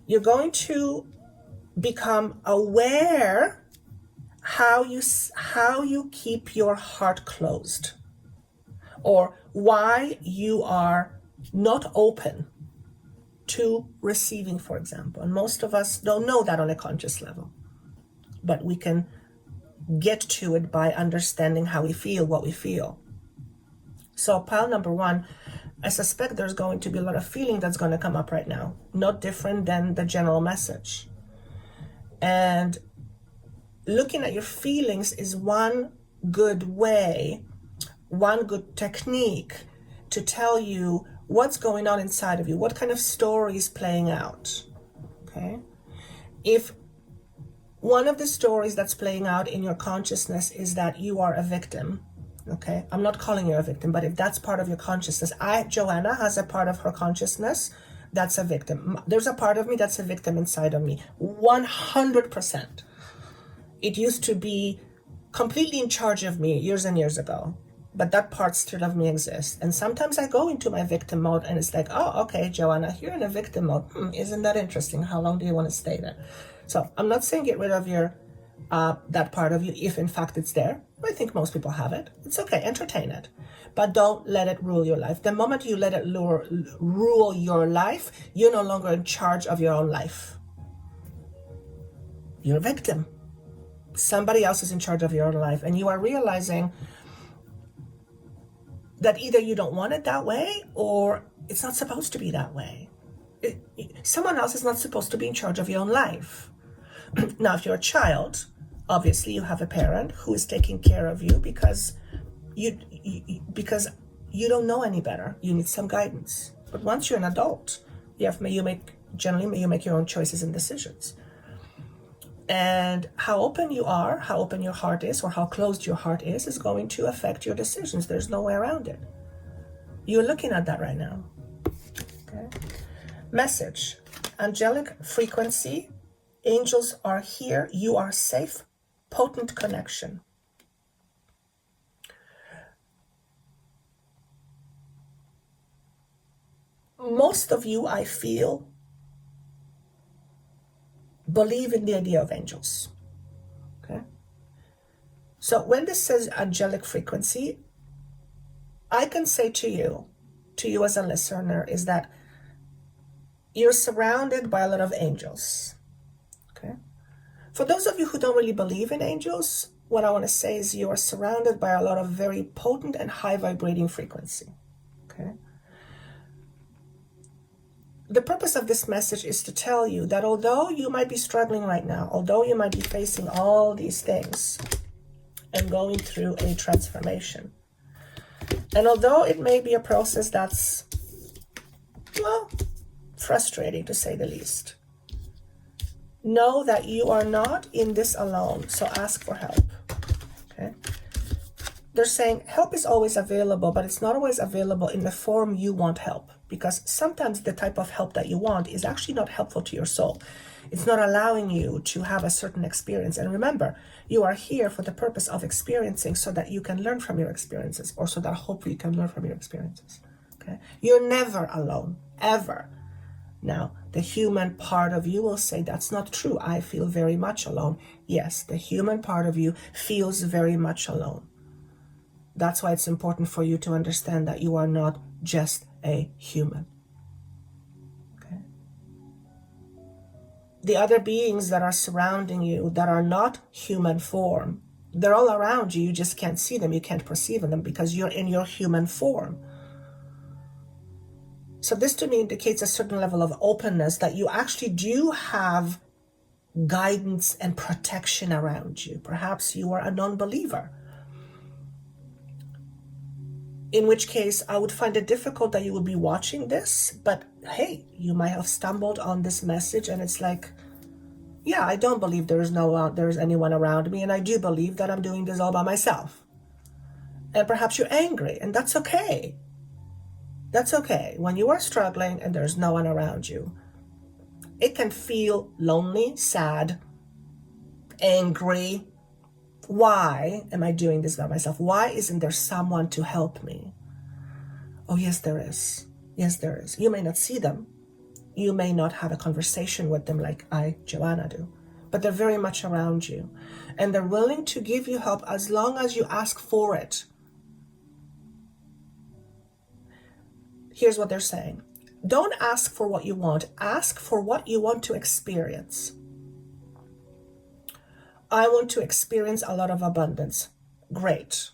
you're going to become aware how you keep your heart closed, or why you are not open to receiving, for example. And most of us don't know that on a conscious level, but we can get to it by understanding how we feel, what we feel. So pile number 1, I suspect there's going to be a lot of feeling that's going to come up right now, not different than the general message. And looking at your feelings is one good way, one good technique to tell you what's going on inside of you, what kind of story is playing out, okay? If one of the stories that's playing out in your consciousness is that you are a victim, okay? I'm not calling you a victim, but if that's part of your consciousness, Joanna has a part of her consciousness that's a victim. There's a part of me that's a victim inside of me, 100%. It used to be completely in charge of me years and years ago, but that part still of me exists. And sometimes I go into my victim mode and it's like, oh, okay, Joanna, you're in a victim mode. Isn't that interesting? How long do you want to stay there? So I'm not saying get rid of your that part of you if in fact it's there. I think most people have it. It's okay, entertain it, but don't let it rule your life. The moment you let it rule your life, you're no longer in charge of your own life. You're a victim. Somebody else is in charge of your own life, and you are realizing that either you don't want it that way or it's not supposed to be that way. Someone else is not supposed to be in charge of your own life. Now, if you're a child, obviously you have a parent who is taking care of you because you don't know any better. You need some guidance. But once you're an adult, you make your own choices and decisions. And how open you are, how open your heart is, or how closed your heart is going to affect your decisions. There's no way around it. You're looking at that right now. Okay. Message. Angelic frequency. Angels are here. You are safe. Potent connection. Most of you, I feel, believe in the idea of angels. Okay. So when this says angelic frequency, I can say to you as a listener, is that you're surrounded by a lot of angels. Okay. For those of you who don't really believe in angels, what I want to say is you are surrounded by a lot of very potent and high vibrating frequency. Okay. The purpose of this message is to tell you that although you might be struggling right now, although you might be facing all these things, and going through a transformation. And although it may be a process that's, well, frustrating to say the least, know that you are not in this alone, so ask for help, okay? They're saying help is always available, but it's not always available in the form you want help, because sometimes the type of help that you want is actually not helpful to your soul. It's not allowing you to have a certain experience. And remember, you are here for the purpose of experiencing so that you can learn from your experiences, or so that hopefully you can learn from your experiences, okay? You're never alone, ever. Now, the human part of you will say, that's not true. I feel very much alone. Yes, the human part of you feels very much alone. That's why it's important for you to understand that you are not just a human. Okay? The other beings that are surrounding you that are not human form, they're all around you. You just can't see them. You can't perceive them because you're in your human form. So this to me indicates a certain level of openness, that you actually do have guidance and protection around you. Perhaps you are a non-believer, in which case I would find it difficult that you would be watching this, but hey, you might have stumbled on this message and it's like, yeah, I don't believe there's anyone around me, and I do believe that I'm doing this all by myself. And perhaps you're angry, and that's okay. That's okay. When you are struggling and there's no one around you, it can feel lonely, sad, angry. Why am I doing this by myself? Why isn't there someone to help me? Oh, yes, there is. Yes, there is. You may not see them. You may not have a conversation with them like I, Joanna, do, but they're very much around you. And they're willing to give you help as long as you ask for it. Here's what they're saying. Don't ask for what you want. Ask for what you want to experience. I want to experience a lot of abundance. Great.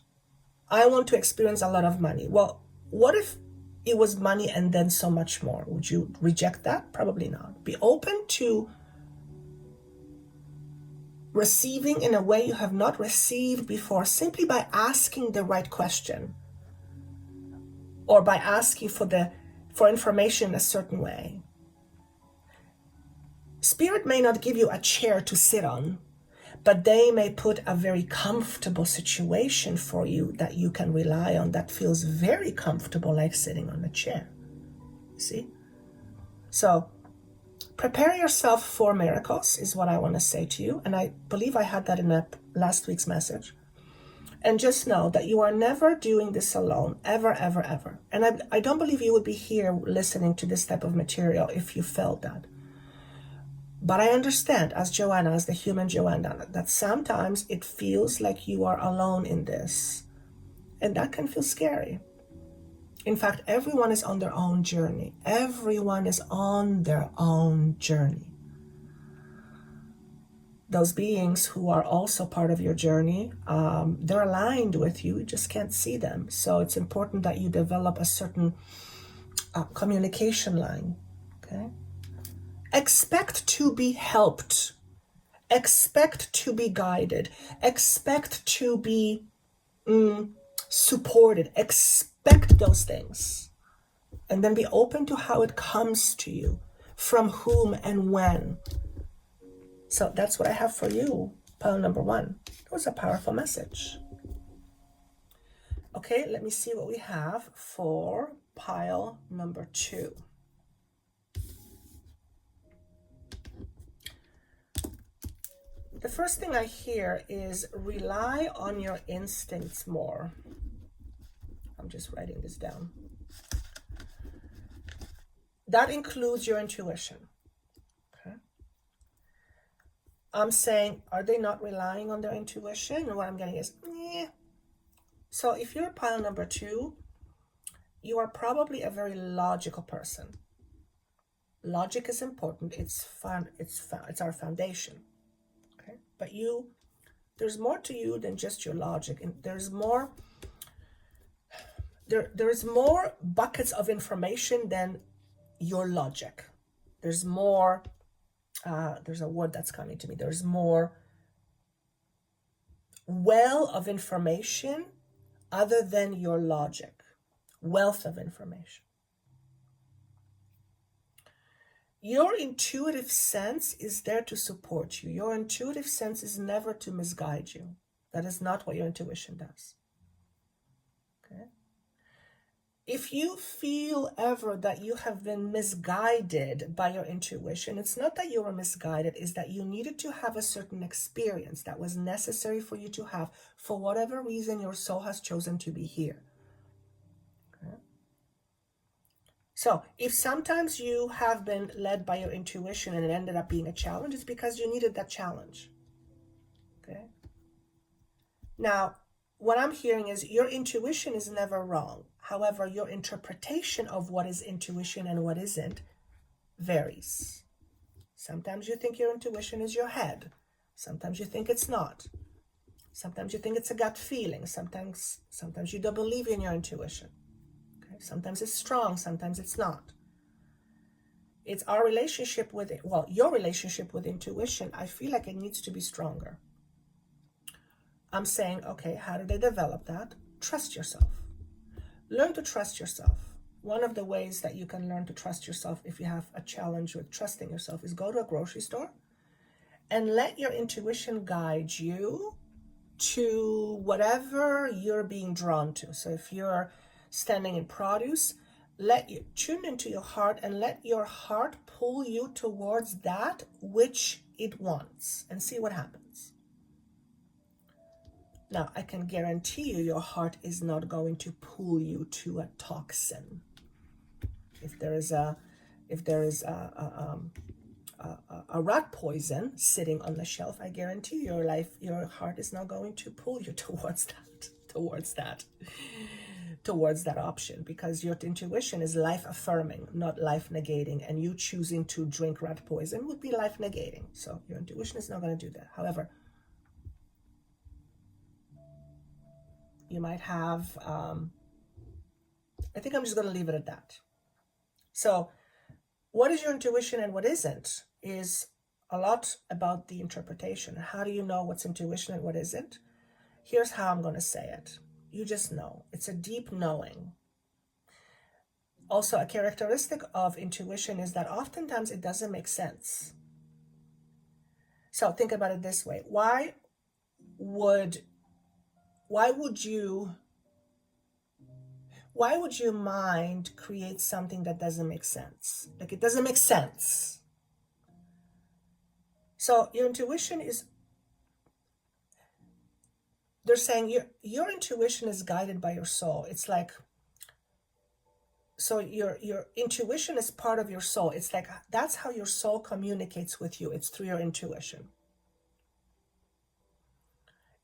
I want to experience a lot of money. Well, what if it was money and then so much more? Would you reject that? Probably not. Be open to receiving in a way you have not received before, simply by asking the right question, or by asking for information a certain way. Spirit may not give you a chair to sit on, but they may put a very comfortable situation for you that you can rely on, that feels very comfortable, like sitting on a chair. See? So prepare yourself for miracles is what I want to say to you. And I believe I had that in last week's message. And just know that you are never doing this alone, ever, ever, ever. And I don't believe you would be here listening to this type of material if you felt that. But I understand, as Joanna, as the human Joanna, that sometimes it feels like you are alone in this. And that can feel scary. In fact, everyone is on their own journey. Everyone is on their own journey. Those beings who are also part of your journey, they're aligned with you. You just can't see them. So it's important that you develop a certain communication line. Okay? Expect to be helped. Expect to be guided. Expect to be supported. Expect those things. And then be open to how it comes to you, from whom and when. So that's what I have for you, pile number 1. It was a powerful message. Okay, let me see what we have for pile number 2. The first thing I hear is rely on your instincts more. I'm just writing this down. That includes your intuition. Okay. I'm saying, are they not relying on their intuition? And what I'm getting is, yeah. So if you're pile number 2, you are probably a very logical person. Logic is important. It's our foundation. Okay, but there's more to you than just your logic, and there's more. There's more buckets of information than your logic. There's more. There's a word that's coming to me. There's more well of information other than your logic. Wealth of information. Your intuitive sense is there to support you. Your intuitive sense is never to misguide you. That is not what your intuition does. Okay? If you feel ever that you have been misguided by your intuition, it's not that you were misguided, it's that you needed to have a certain experience that was necessary for you to have for whatever reason your soul has chosen to be here. Okay? So if sometimes you have been led by your intuition and it ended up being a challenge, it's because you needed that challenge. Okay? Now, what I'm hearing is your intuition is never wrong. However, your interpretation of what is intuition and what isn't varies. Sometimes you think your intuition is your head. Sometimes you think it's not. Sometimes you think it's a gut feeling. Sometimes you don't believe in your intuition. Okay? Sometimes it's strong, sometimes it's not. It's our relationship with it. Well, your relationship with intuition, I feel like it needs to be stronger. I'm saying, okay, how do they develop that? Trust yourself. Learn to trust yourself. One of the ways that you can learn to trust yourself if you have a challenge with trusting yourself is go to a grocery store and let your intuition guide you to whatever you're being drawn to. So if you're standing in produce, let you tune into your heart and let your heart pull you towards that which it wants and see what happens. Now, I can guarantee you your heart is not going to pull you to a toxin. If there is a rat poison sitting on the shelf, I guarantee your heart is not going to pull you towards that option, because your intuition is life affirming, not life negating, and you choosing to drink rat poison would be life negating. So your intuition is not going to do that. However, you might have, I think I'm just going to leave it at that. So what is your intuition and what isn't is a lot about the interpretation. How do you know what's intuition and what isn't? Here's how I'm going to say it. You just know. It's a deep knowing. Also, a characteristic of intuition is that oftentimes it doesn't make sense. So think about it this way. Why would you mind create something that doesn't make sense? Like, it doesn't make sense. So your intuition is, they're saying your intuition is guided by your soul. It's like, so your intuition is part of your soul. It's like, that's how your soul communicates with you. It's through your intuition.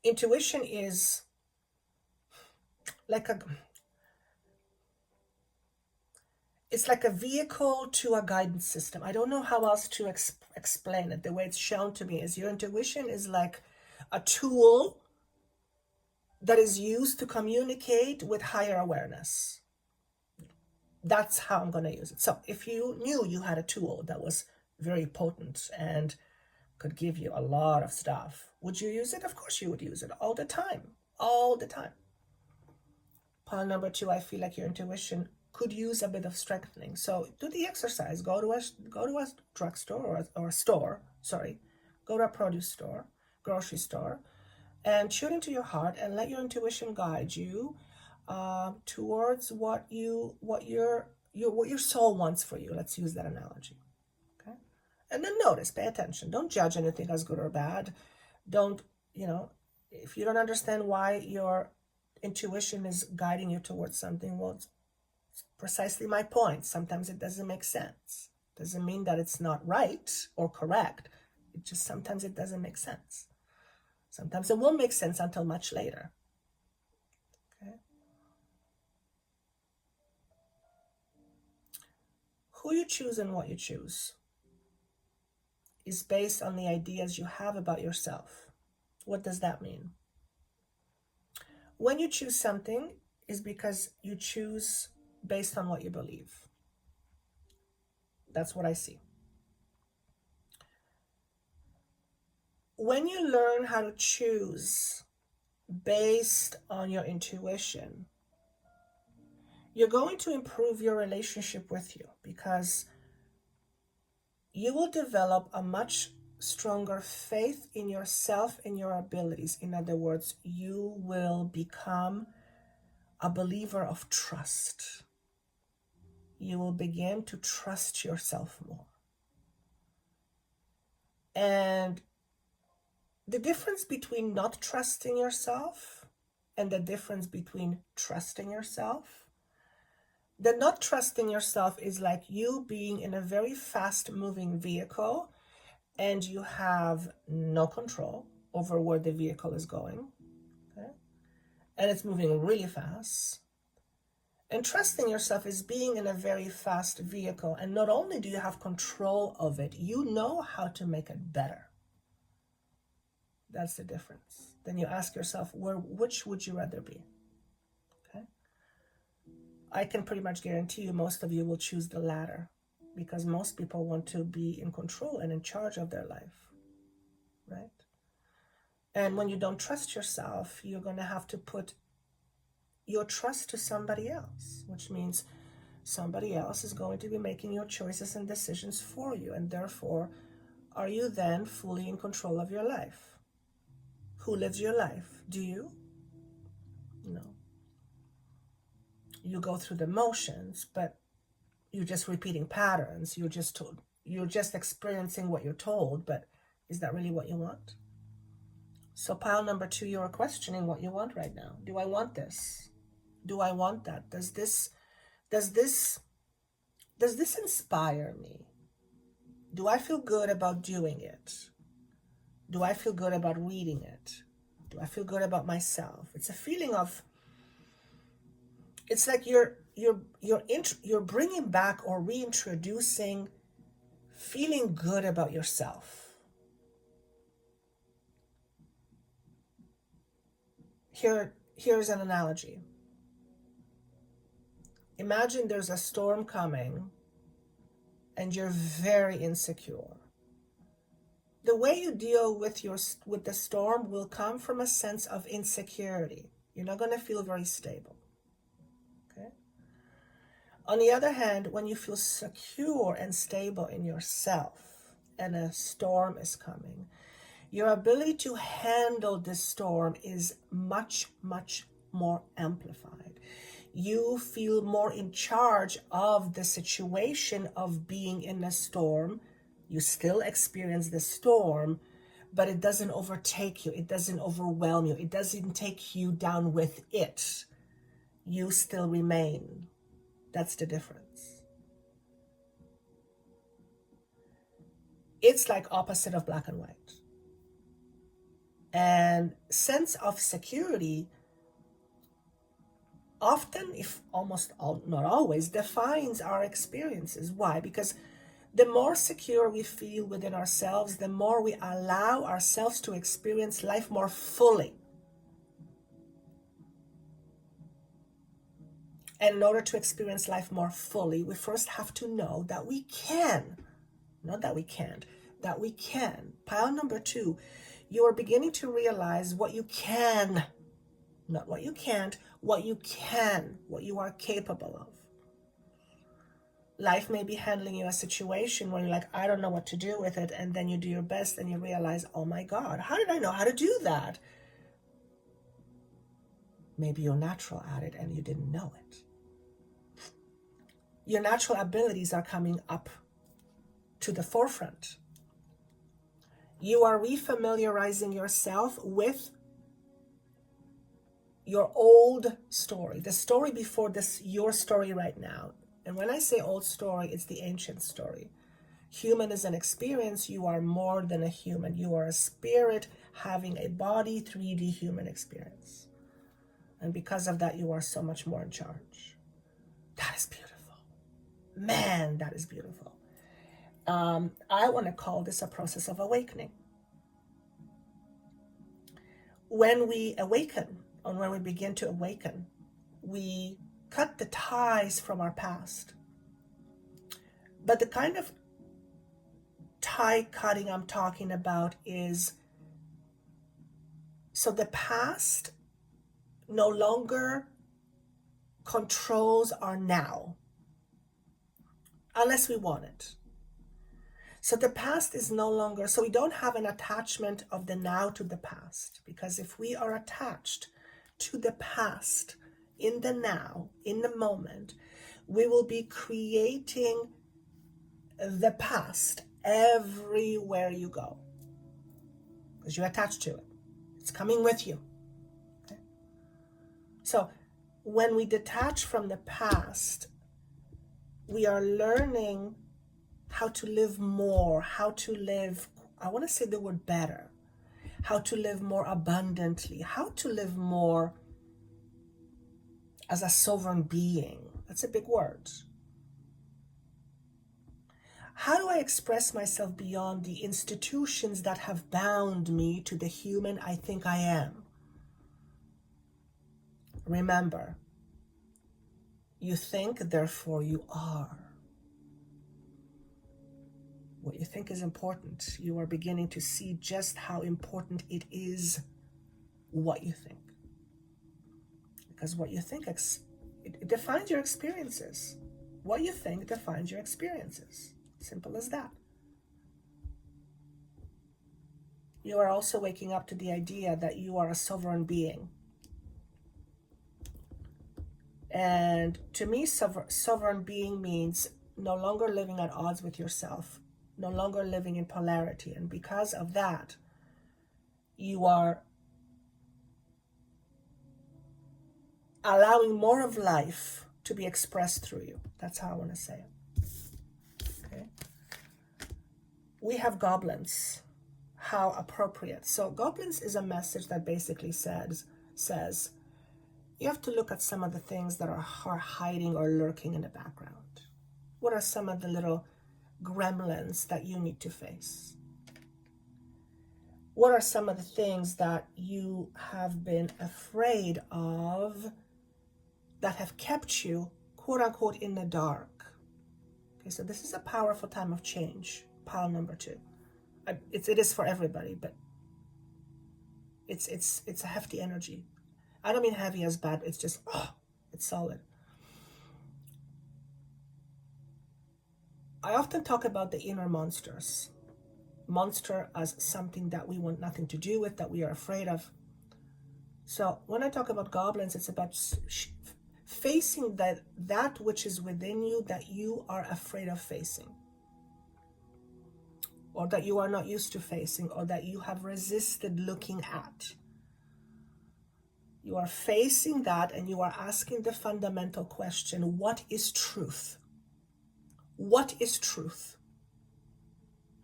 Intuition is like it's like a vehicle to a guidance system. I don't know how else to explain it. The way it's shown to me is your intuition is like a tool that is used to communicate with higher awareness. That's how I'm going to use it. So if you knew you had a tool that was very potent and could give you a lot of stuff, would you use it? Of course you would use it all the time. All the time. Point number 2, I feel like your intuition could use a bit of strengthening. So do the exercise. Go to a drugstore or a store. Sorry, go to a produce store, grocery store, and tune into your heart and let your intuition guide you towards what your soul wants for you. Let's use that analogy. Okay, and then notice, pay attention. Don't judge anything as good or bad. Don't, if you don't understand why your intuition is guiding you towards something, well, it's precisely my point. Sometimes it doesn't make sense. Doesn't mean that it's not right or correct. It just, sometimes it doesn't make sense. Sometimes it won't make sense until much later. Okay. Who you choose and what you choose is based on the ideas you have about yourself. What does that mean? When you choose something, is because you choose based on what you believe. That's what I see. When you learn how to choose based on your intuition, you're going to improve your relationship with you, because you will develop a much stronger faith in yourself and your abilities. In other words, you will become a believer of trust. You will begin to trust yourself more. And the difference between not trusting yourself and the difference between trusting yourself, the not trusting yourself is like you being in a very fast moving vehicle and you have no control over where the vehicle is going, okay? And it's moving really fast. And trusting yourself is being in a very fast vehicle, and not only do you have control of it, you know how to make it better. That's the difference. Then you ask yourself, which would you rather be? Okay. I can pretty much guarantee you most of you will choose the latter, because most people want to be in control and in charge of their life, right? And when you don't trust yourself, you're going to have to put your trust to somebody else, which means somebody else is going to be making your choices and decisions for you. And therefore, are you then fully in control of your life? Who lives your life? Do you? No. You go through the motions, but you're just repeating patterns. You're just experiencing what you're told, but is that really what you want? So pile number 2, you're questioning what you want right now. Do I want this? Do I want that? Does this inspire me? Do I feel good about doing it? Do I feel good about reading it? Do I feel good about myself? It's a feeling of, it's like you're bringing back or reintroducing feeling good about yourself. Here's an analogy. Imagine there's a storm coming and you're very insecure. The way you deal with the storm will come from a sense of insecurity. You're not going to feel very stable. Okay? On the other hand, when you feel secure and stable in yourself and a storm is coming, your ability to handle this storm is much, much more amplified. You feel more in charge of the situation of being in a storm. You still experience the storm, but it doesn't overtake you. It doesn't overwhelm you. It doesn't take you down with it. You still remain. That's the difference. It's like opposite of black and white. And sense of security often, if almost not always, defines our experiences. Why? Because the more secure we feel within ourselves, the more we allow ourselves to experience life more fully. And in order to experience life more fully, we first have to know that we can. Not that we can't, that we can. Pile number 2, you are beginning to realize what you can. Not what you can't, what you can, what you are capable of. Life may be handling you a situation where you're like, I don't know what to do with it. And then you do your best and you realize, oh my God, how did I know how to do that? Maybe you're natural at it and you didn't know it. Your natural abilities are coming up to the forefront. You are refamiliarizing yourself with your old story, the story before this, your story right now. And when I say old story, it's the ancient story. Human is an experience. You are more than a human. You are a spirit having a body, 3D human experience. And because of that, you are so much more in charge. That is beautiful. Man, that is beautiful. I want to call this a process of awakening. When we awaken, and when we begin to awaken, we cut the ties from our past. But the kind of tie cutting I'm talking about is So the past no longer controls our now, unless we want it. So the past is no longer, so we don't have an attachment of the now to the past, because if we are attached to the past in the now, in the moment, we will be creating the past everywhere you go, because you're attached to it. It's coming with you. Okay? So when we detach from the past, we are learning how to live more, how to live, I want to say the word better, how to live more abundantly, how to live more as a sovereign being. That's a big word. How do I express myself beyond the institutions that have bound me to the human I think I am? Remember, you think, therefore you are. What you think is important. You are beginning to see just how important it is what you think. Because what you think, it defines your experiences. What you think defines your experiences. Simple as that. You are also waking up to the idea that you are a sovereign being. And to me, sovereign being means no longer living at odds with yourself, no longer living in polarity. And because of that, you are allowing more of life to be expressed through you. That's how I want to say it. Okay. We have goblins. How appropriate. So goblins is a message that basically says you have to look at some of the things that are hiding or lurking in the background. What are some of the little gremlins that you need to face? What are some of the things that you have been afraid of that have kept you, quote unquote, in the dark? Okay, so this is a powerful time of change, pile number 2. It is for everybody, but it's a hefty energy. I don't mean heavy as bad, it's just, it's solid. I often talk about the inner monsters. Monster as something that we want nothing to do with, that we are afraid of. So when I talk about goblins, it's about facing that which is within you that you are afraid of facing, or that you are not used to facing, or that you have resisted looking at. You are facing that and you are asking the fundamental question, what is truth? What is truth?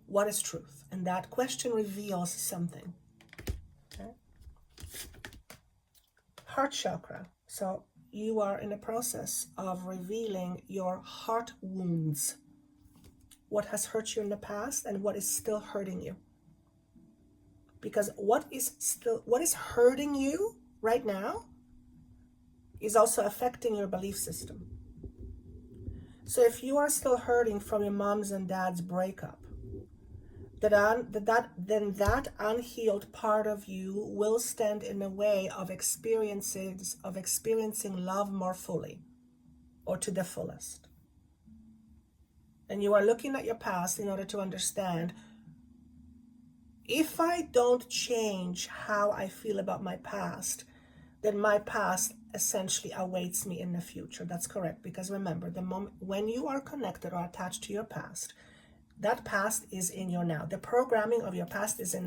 What is truth? And that question reveals something. Okay? Heart chakra. So you are in a process of revealing your heart wounds. What has hurt you in the past and what is still hurting you. Because what is hurting you right now is also affecting your belief system. So if you are still hurting from your mom's and dad's breakup, then that unhealed part of you will stand in the way of experiencing love more fully, or to the fullest. And you are looking at your past in order to understand, if I don't change how I feel about my past, then my past essentially awaits me in the future. That's correct, because remember, the moment when you are connected or attached to your past, that past is in your now. The programming of your past is in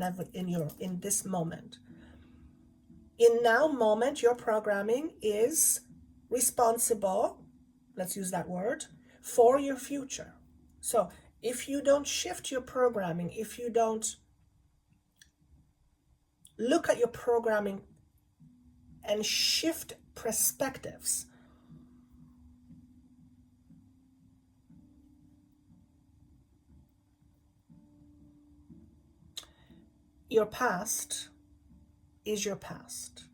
this moment. In now moment, your programming is responsible, let's use that word, for your future. So if you don't shift your programming, if you don't look at your programming and shift perspectives, your past is your past.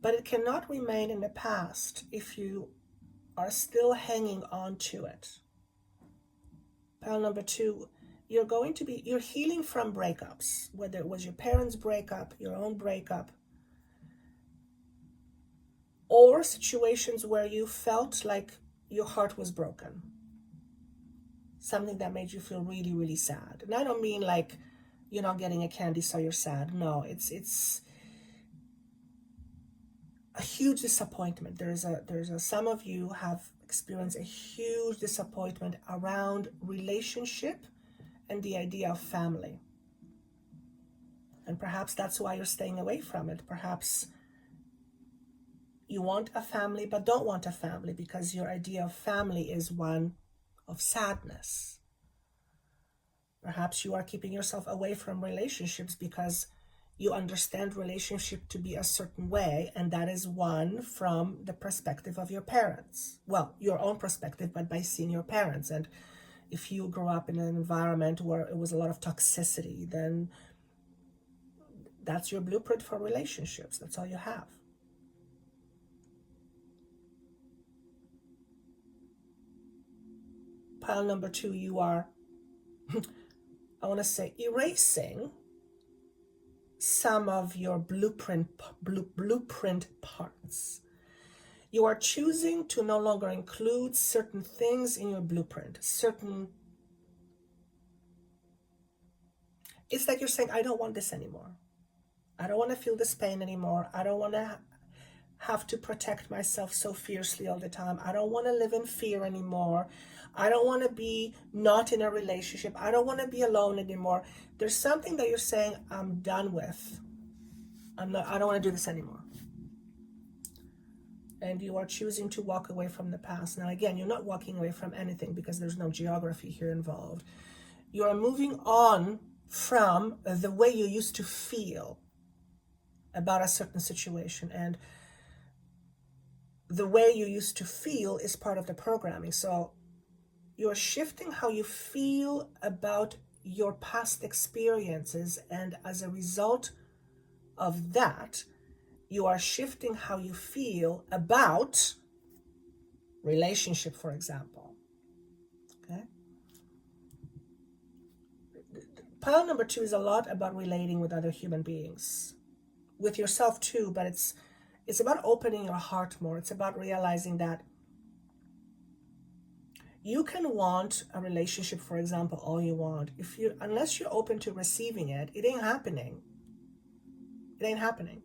But it cannot remain in the past if you are still hanging on to it. Pile number 2, you're healing from breakups, whether it was your parents' breakup, your own breakup, or situations where you felt like your heart was broken. Something that made you feel really, really sad. And I don't mean like you're not getting a candy so you're sad. No, it's a huge disappointment. Some of you have experienced a huge disappointment around relationship and the idea of family. And perhaps that's why you're staying away from it. Perhaps you want a family but don't want a family because your idea of family is one of sadness. Perhaps you are keeping yourself away from relationships because you understand relationship to be a certain way, and that is one from the perspective of your parents. Well, your own perspective, but by seeing your parents. And if you grew up in an environment where it was a lot of toxicity, then that's your blueprint for relationships. That's all you have. Pile number 2, you are, I want to say, erasing some of your blueprint parts. You are choosing to no longer include certain things in your blueprint. It's like you're saying, I don't want this anymore. I don't want to feel this pain anymore. I don't want to have to protect myself so fiercely all the time. I don't want to live in fear anymore. I don't want to be not in a relationship. I don't want to be alone anymore. There's something that you're saying, I'm done with. I don't want to do this anymore. And you are choosing to walk away from the past. Now, again, you're not walking away from anything because there's no geography here involved. You are moving on from the way you used to feel about a certain situation. And the way you used to feel is part of the programming. So you're shifting how you feel about your past experiences, and as a result of that, you are shifting how you feel about relationship, for example. Okay. Pile number 2 is a lot about relating with other human beings, with yourself too, but it's about opening your heart more. It's about realizing that you can want a relationship, for example, all you want. Unless you're open to receiving it, it ain't happening. It ain't happening.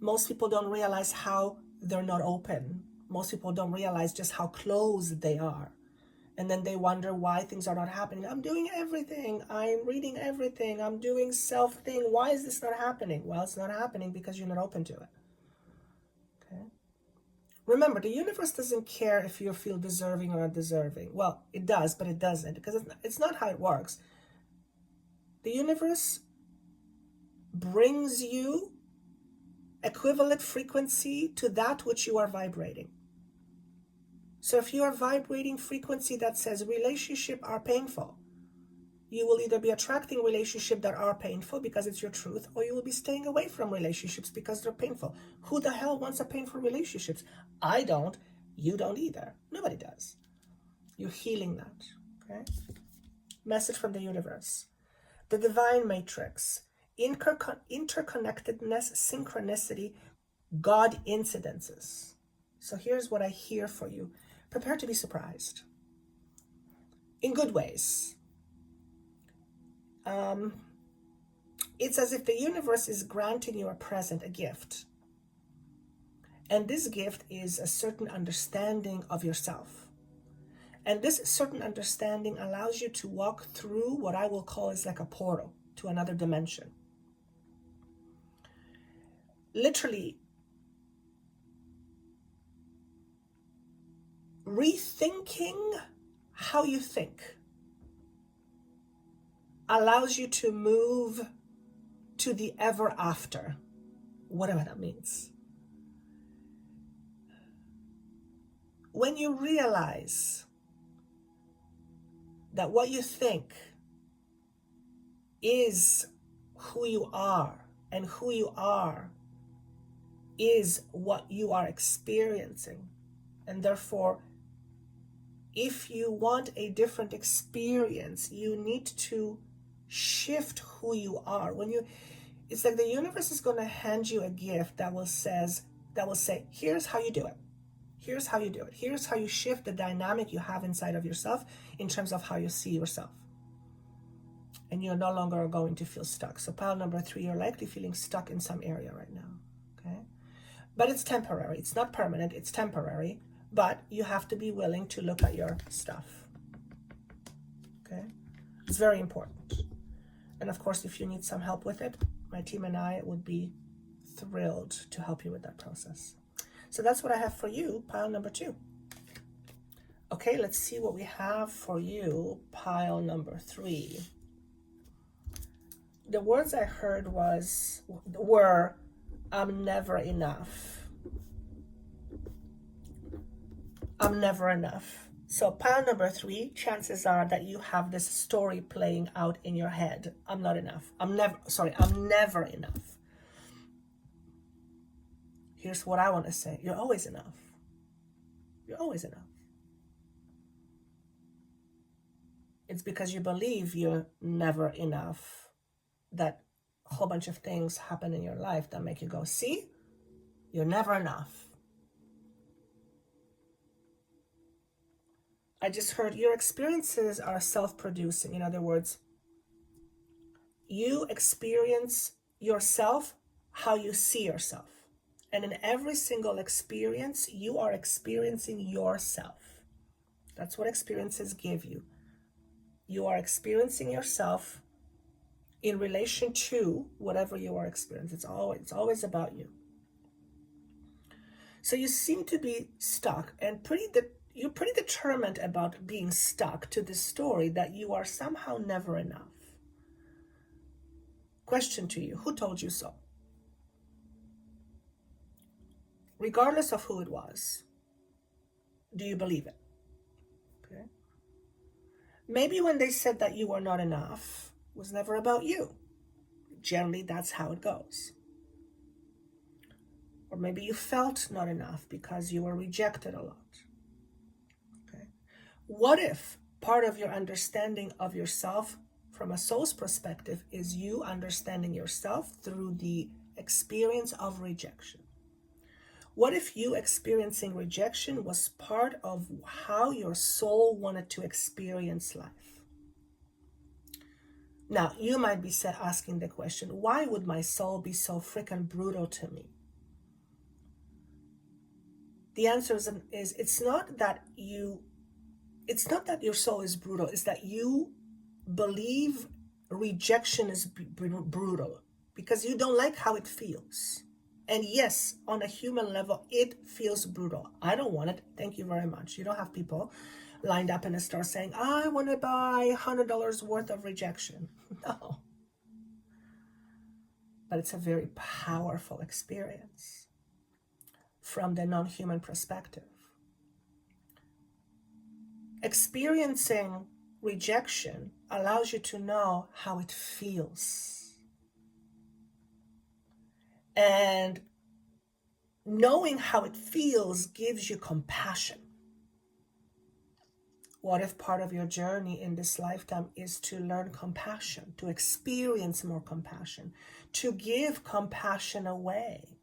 Most people don't realize how they're not open. Most people don't realize just how closed they are. And then they wonder why things are not happening. I'm doing everything. I'm reading everything. I'm doing self-thing. Why is this not happening? Well, it's not happening because you're not open to it. Okay. Remember, the universe doesn't care if you feel deserving or undeserving. Well, it does, but it doesn't, because it's not how it works. The universe brings you equivalent frequency to that which you are vibrating. So if you are vibrating frequency that says relationships are painful, you will either be attracting relationships that are painful because it's your truth, or you will be staying away from relationships because they're painful. Who the hell wants a painful relationships? I don't. You don't either. Nobody does. You're healing that. Okay? Message from the universe. The divine matrix. Interconnectedness, synchronicity, God incidences. So here's what I hear for you. Prepare to be surprised. In good ways. It's as if the universe is granting you a present, a gift. And this gift is a certain understanding of yourself. And this certain understanding allows you to walk through what I will call is like a portal to another dimension. Literally, rethinking how you think allows you to move to the ever after, whatever that means. When you realize that what you think is who you are, and who you are is what you are experiencing, and therefore If you want a different experience, you need to shift who you are. It's like the universe is going to hand you a gift that will say, here's how you do it. Here's how you do it. Here's how you shift the dynamic you have inside of yourself in terms of how you see yourself. And you're no longer going to feel stuck. So pile number 3, you're likely feeling stuck in some area right now. Okay? But it's temporary. It's not permanent. It's temporary. But you have to be willing to look at your stuff. Okay? It's very important. And of course, if you need some help with it, my team and I would be thrilled to help you with that process. So that's what I have for you, pile number 2. Okay, let's see what we have for you, pile number 3. The words I heard were, I'm never enough. I'm never enough. So pile number 3, chances are that you have this story playing out in your head. I'm not enough. I'm never enough. Here's what I want to say. You're always enough. You're always enough. It's because you believe you're never enough that a whole bunch of things happen in your life that make you go, see, you're never enough. I just heard your experiences are self-producing. In other words, you experience yourself how you see yourself. And in every single experience, you are experiencing yourself. That's what experiences give you. You are experiencing yourself in relation to whatever you are experiencing. It's always about you. So you seem to be stuck and you're pretty determined about being stuck to this story that you are somehow never enough. Question to you, who told you so? Regardless of who it was, do you believe it? Okay. Maybe when they said that you were not enough, it was never about you. Generally, that's how it goes. Or maybe you felt not enough because you were rejected a lot. Okay. What if part of your understanding of yourself from a soul's perspective is you understanding yourself through the experience of rejection? What if you experiencing rejection was part of how your soul wanted to experience life? Now, you might be asking the question, why would my soul be so freaking brutal to me? The answer is it's not that your soul is brutal, it's that you believe rejection is brutal because you don't like how it feels. And yes, on a human level, it feels brutal. I don't want it. Thank you very much. You don't have people lined up in a store saying, I want to buy $100 worth of rejection. No. But it's a very powerful experience from the non-human perspective. Experiencing rejection allows you to know how it feels. And knowing how it feels gives you compassion. What if part of your journey in this lifetime is to learn compassion, to experience more compassion, to give compassion away,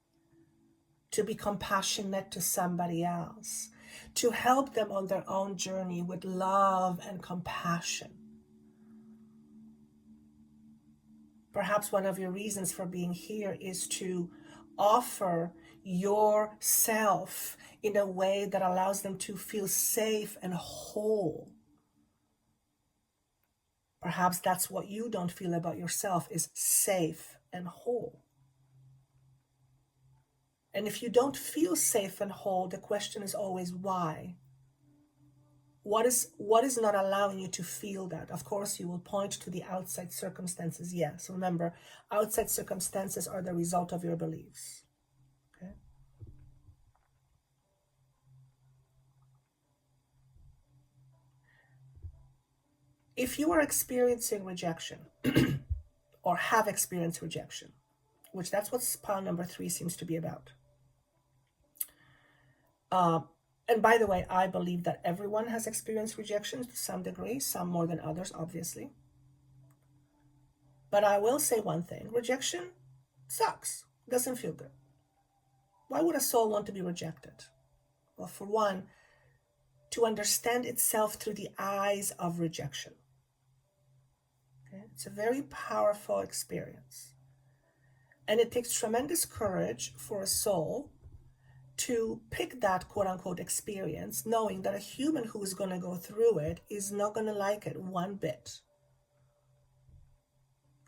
to be compassionate to somebody else, to help them on their own journey with love and compassion? Perhaps one of your reasons for being here is to offer yourself in a way that allows them to feel safe and whole. Perhaps that's what you don't feel about yourself, is safe and whole. And if you don't feel safe and whole, the question is always why? What is not allowing you to feel that? Of course, you will point to the outside circumstances. Yes, remember, outside circumstances are the result of your beliefs. Okay? If you are experiencing rejection or have experienced rejection, which that's what pile number 3 seems to be about, And by the way, I believe that everyone has experienced rejection to some degree, some more than others, obviously. But I will say one thing: rejection sucks, doesn't feel good. Why would a soul want to be rejected? Well, for one, to understand itself through the eyes of rejection. Okay? It's a very powerful experience. And it takes tremendous courage for a soul to pick that quote-unquote experience, knowing that a human who is going to go through it is not going to like it one bit.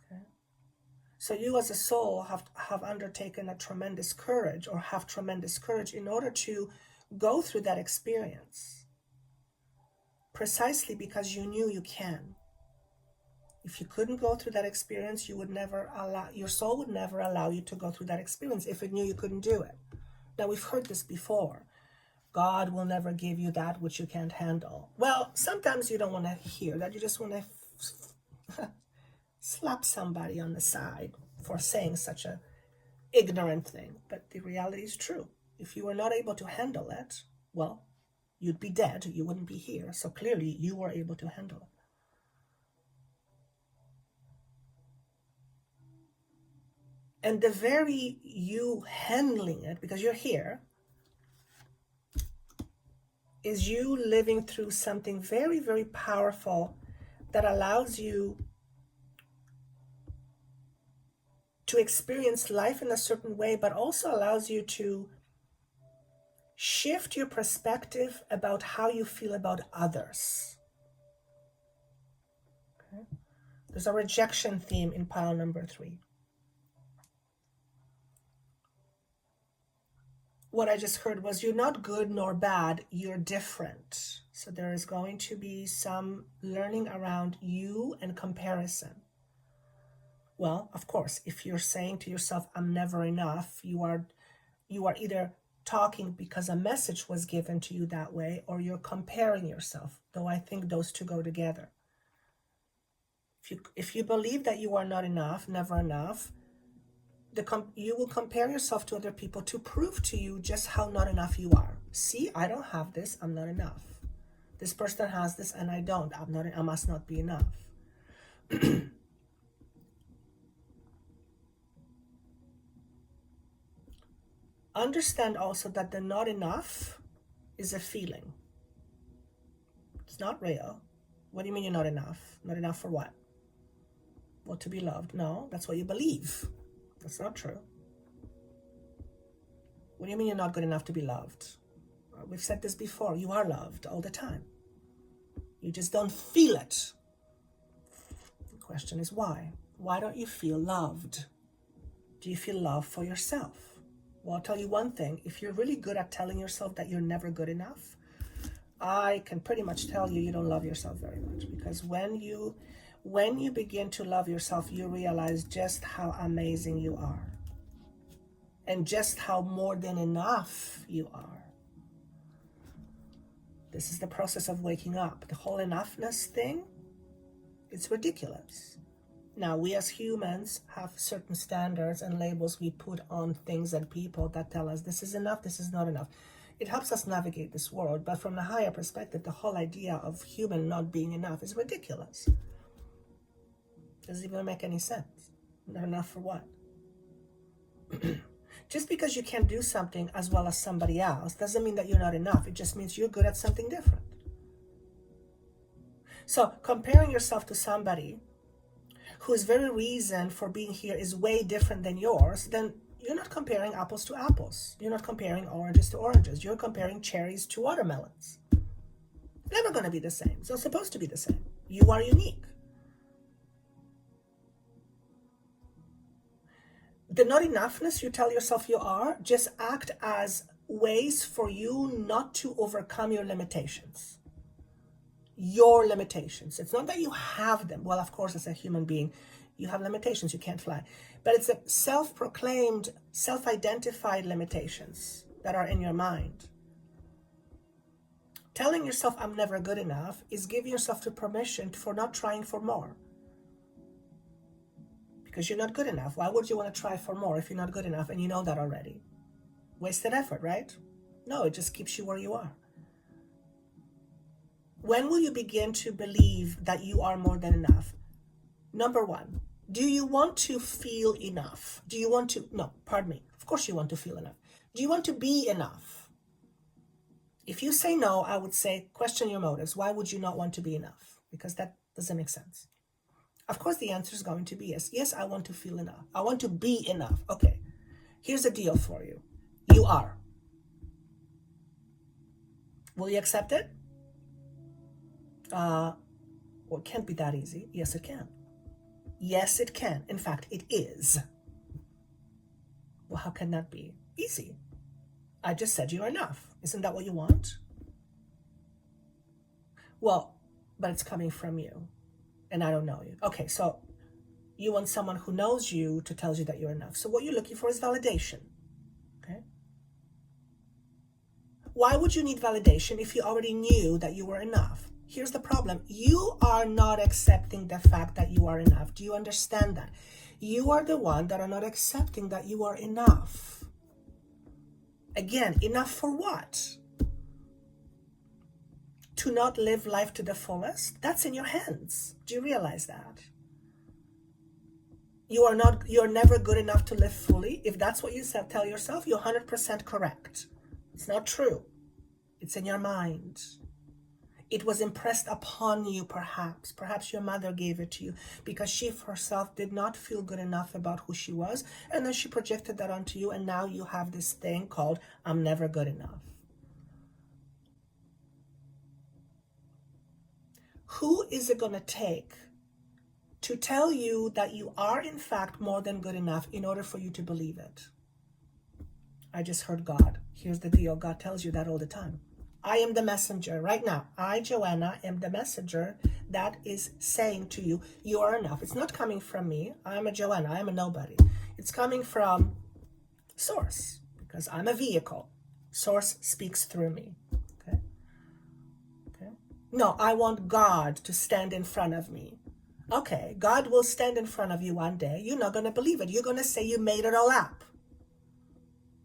Okay? So you as a soul have undertaken a tremendous courage, or have tremendous courage in order to go through that experience, precisely because you knew you can. If you couldn't go through that experience, you would never allow, your soul would never allow you to go through that experience if it knew you couldn't do it. Now, we've heard this before. God will never give you that which you can't handle. Well, sometimes you don't want to hear that. You just want to slap somebody on the side for saying such a ignorant thing. But the reality is true. If you were not able to handle it, well, you'd be dead. You wouldn't be here. So clearly you were able to handle it. And the very you handling it, because you're here, is you living through something very, very powerful that allows you to experience life in a certain way, but also allows you to shift your perspective about how you feel about others. Okay? There's a rejection theme in pile number 3. What I just heard was, you're not good nor bad, you're different. So there is going to be some learning around you and comparison. Well, of course, if you're saying to yourself, I'm never enough, you are either talking because a message was given to you that way, or you're comparing yourself, though I think those two go together. If you believe that you are not enough, never enough, you will compare yourself to other people to prove to you just how not enough you are. See, I don't have this, I'm not enough. This person has this and I don't. I must not be enough. Understand also that the not enough is a feeling. It's not real. What do you mean you're not enough? Not enough for what? Well, to be loved. No, that's what you believe. That's not true. What do you mean you're not good enough to be loved? We've said this before. You are loved all the time. You just don't feel it. The question is why? Why don't you feel loved? Do you feel love for yourself? Well, I'll tell you one thing. If you're really good at telling yourself that you're never good enough, I can pretty much tell you don't love yourself very much. Because when you begin to love yourself, you realize just how amazing you are. And just how more than enough you are. This is the process of waking up. The whole enoughness thing, it's ridiculous. Now, we as humans have certain standards and labels we put on things and people that tell us this is enough, this is not enough. It helps us navigate this world, but from the higher perspective, the whole idea of human not being enough is ridiculous. Doesn't even make any sense. Not enough for what? Just because you can't do something as well as somebody else doesn't mean that you're not enough. It just means you're good at something different. So comparing yourself to somebody whose very reason for being here is way different than yours, then you're not comparing apples to apples. You're not comparing oranges to oranges. You're comparing cherries to watermelons. Never going to be the same. It's not supposed to be the same. You are unique. The not enoughness you tell yourself you are just act as ways for you not to overcome your limitations. Your limitations. It's not that you have them. Well, of course, as a human being, you have limitations. You can't fly. But it's a self-proclaimed, self-identified limitations that are in your mind. Telling yourself I'm never good enough is giving yourself the permission for not trying for more. Because you're not good enough. Why would you want to try for more if you're not good enough and you know that already? Wasted effort, right? No, it just keeps you where you are. When will you begin to believe that you are more than enough? Number one, do you want to feel enough? Do you want to, no, pardon me. Of course you want to feel enough. Do you want to be enough? If you say no, I would say question your motives. Why would you not want to be enough? Because that doesn't make sense. Of course the answer is going to be yes. Yes, I want to feel enough. I want to be enough. Okay, here's the deal for you. You are. Will you accept it? Well, it can't be that easy. Yes, it can. Yes, it can. In fact, it is. Well, how can that be? Easy. I just said you're enough. Isn't that what you want? Well, but it's coming from you, and I don't know you. Okay, so you want someone who knows you to tell you that you're enough. So what you're looking for is validation. Okay? Why would you need validation if you already knew that you were enough? Here's the problem. You are not accepting the fact that you are enough. Do you understand that? You are the one that are not accepting that you are enough. Again, enough for what? To not live life to the fullest? That's in your hands. Do you realize that? You're never good enough to live fully. If that's what you tell yourself, you're 100% correct. It's not true. It's in your mind. It was impressed upon you, perhaps. Perhaps your mother gave it to you because she herself did not feel good enough about who she was. And then she projected that onto you. And now you have this thing called, I'm never good enough. Who is it going to take to tell you that you are, in fact, more than good enough in order for you to believe it? I just heard God. Here's the deal. God tells you that all the time. I am the messenger right now. I, Joanna, am the messenger that is saying to you, you are enough. It's not coming from me. I'm a Joanna. I'm a nobody. It's coming from Source because I'm a vehicle. Source speaks through me. Okay? Okay? No, I want God to stand in front of me. Okay, God will stand in front of you one day. You're not going to believe it. You're going to say you made it all up.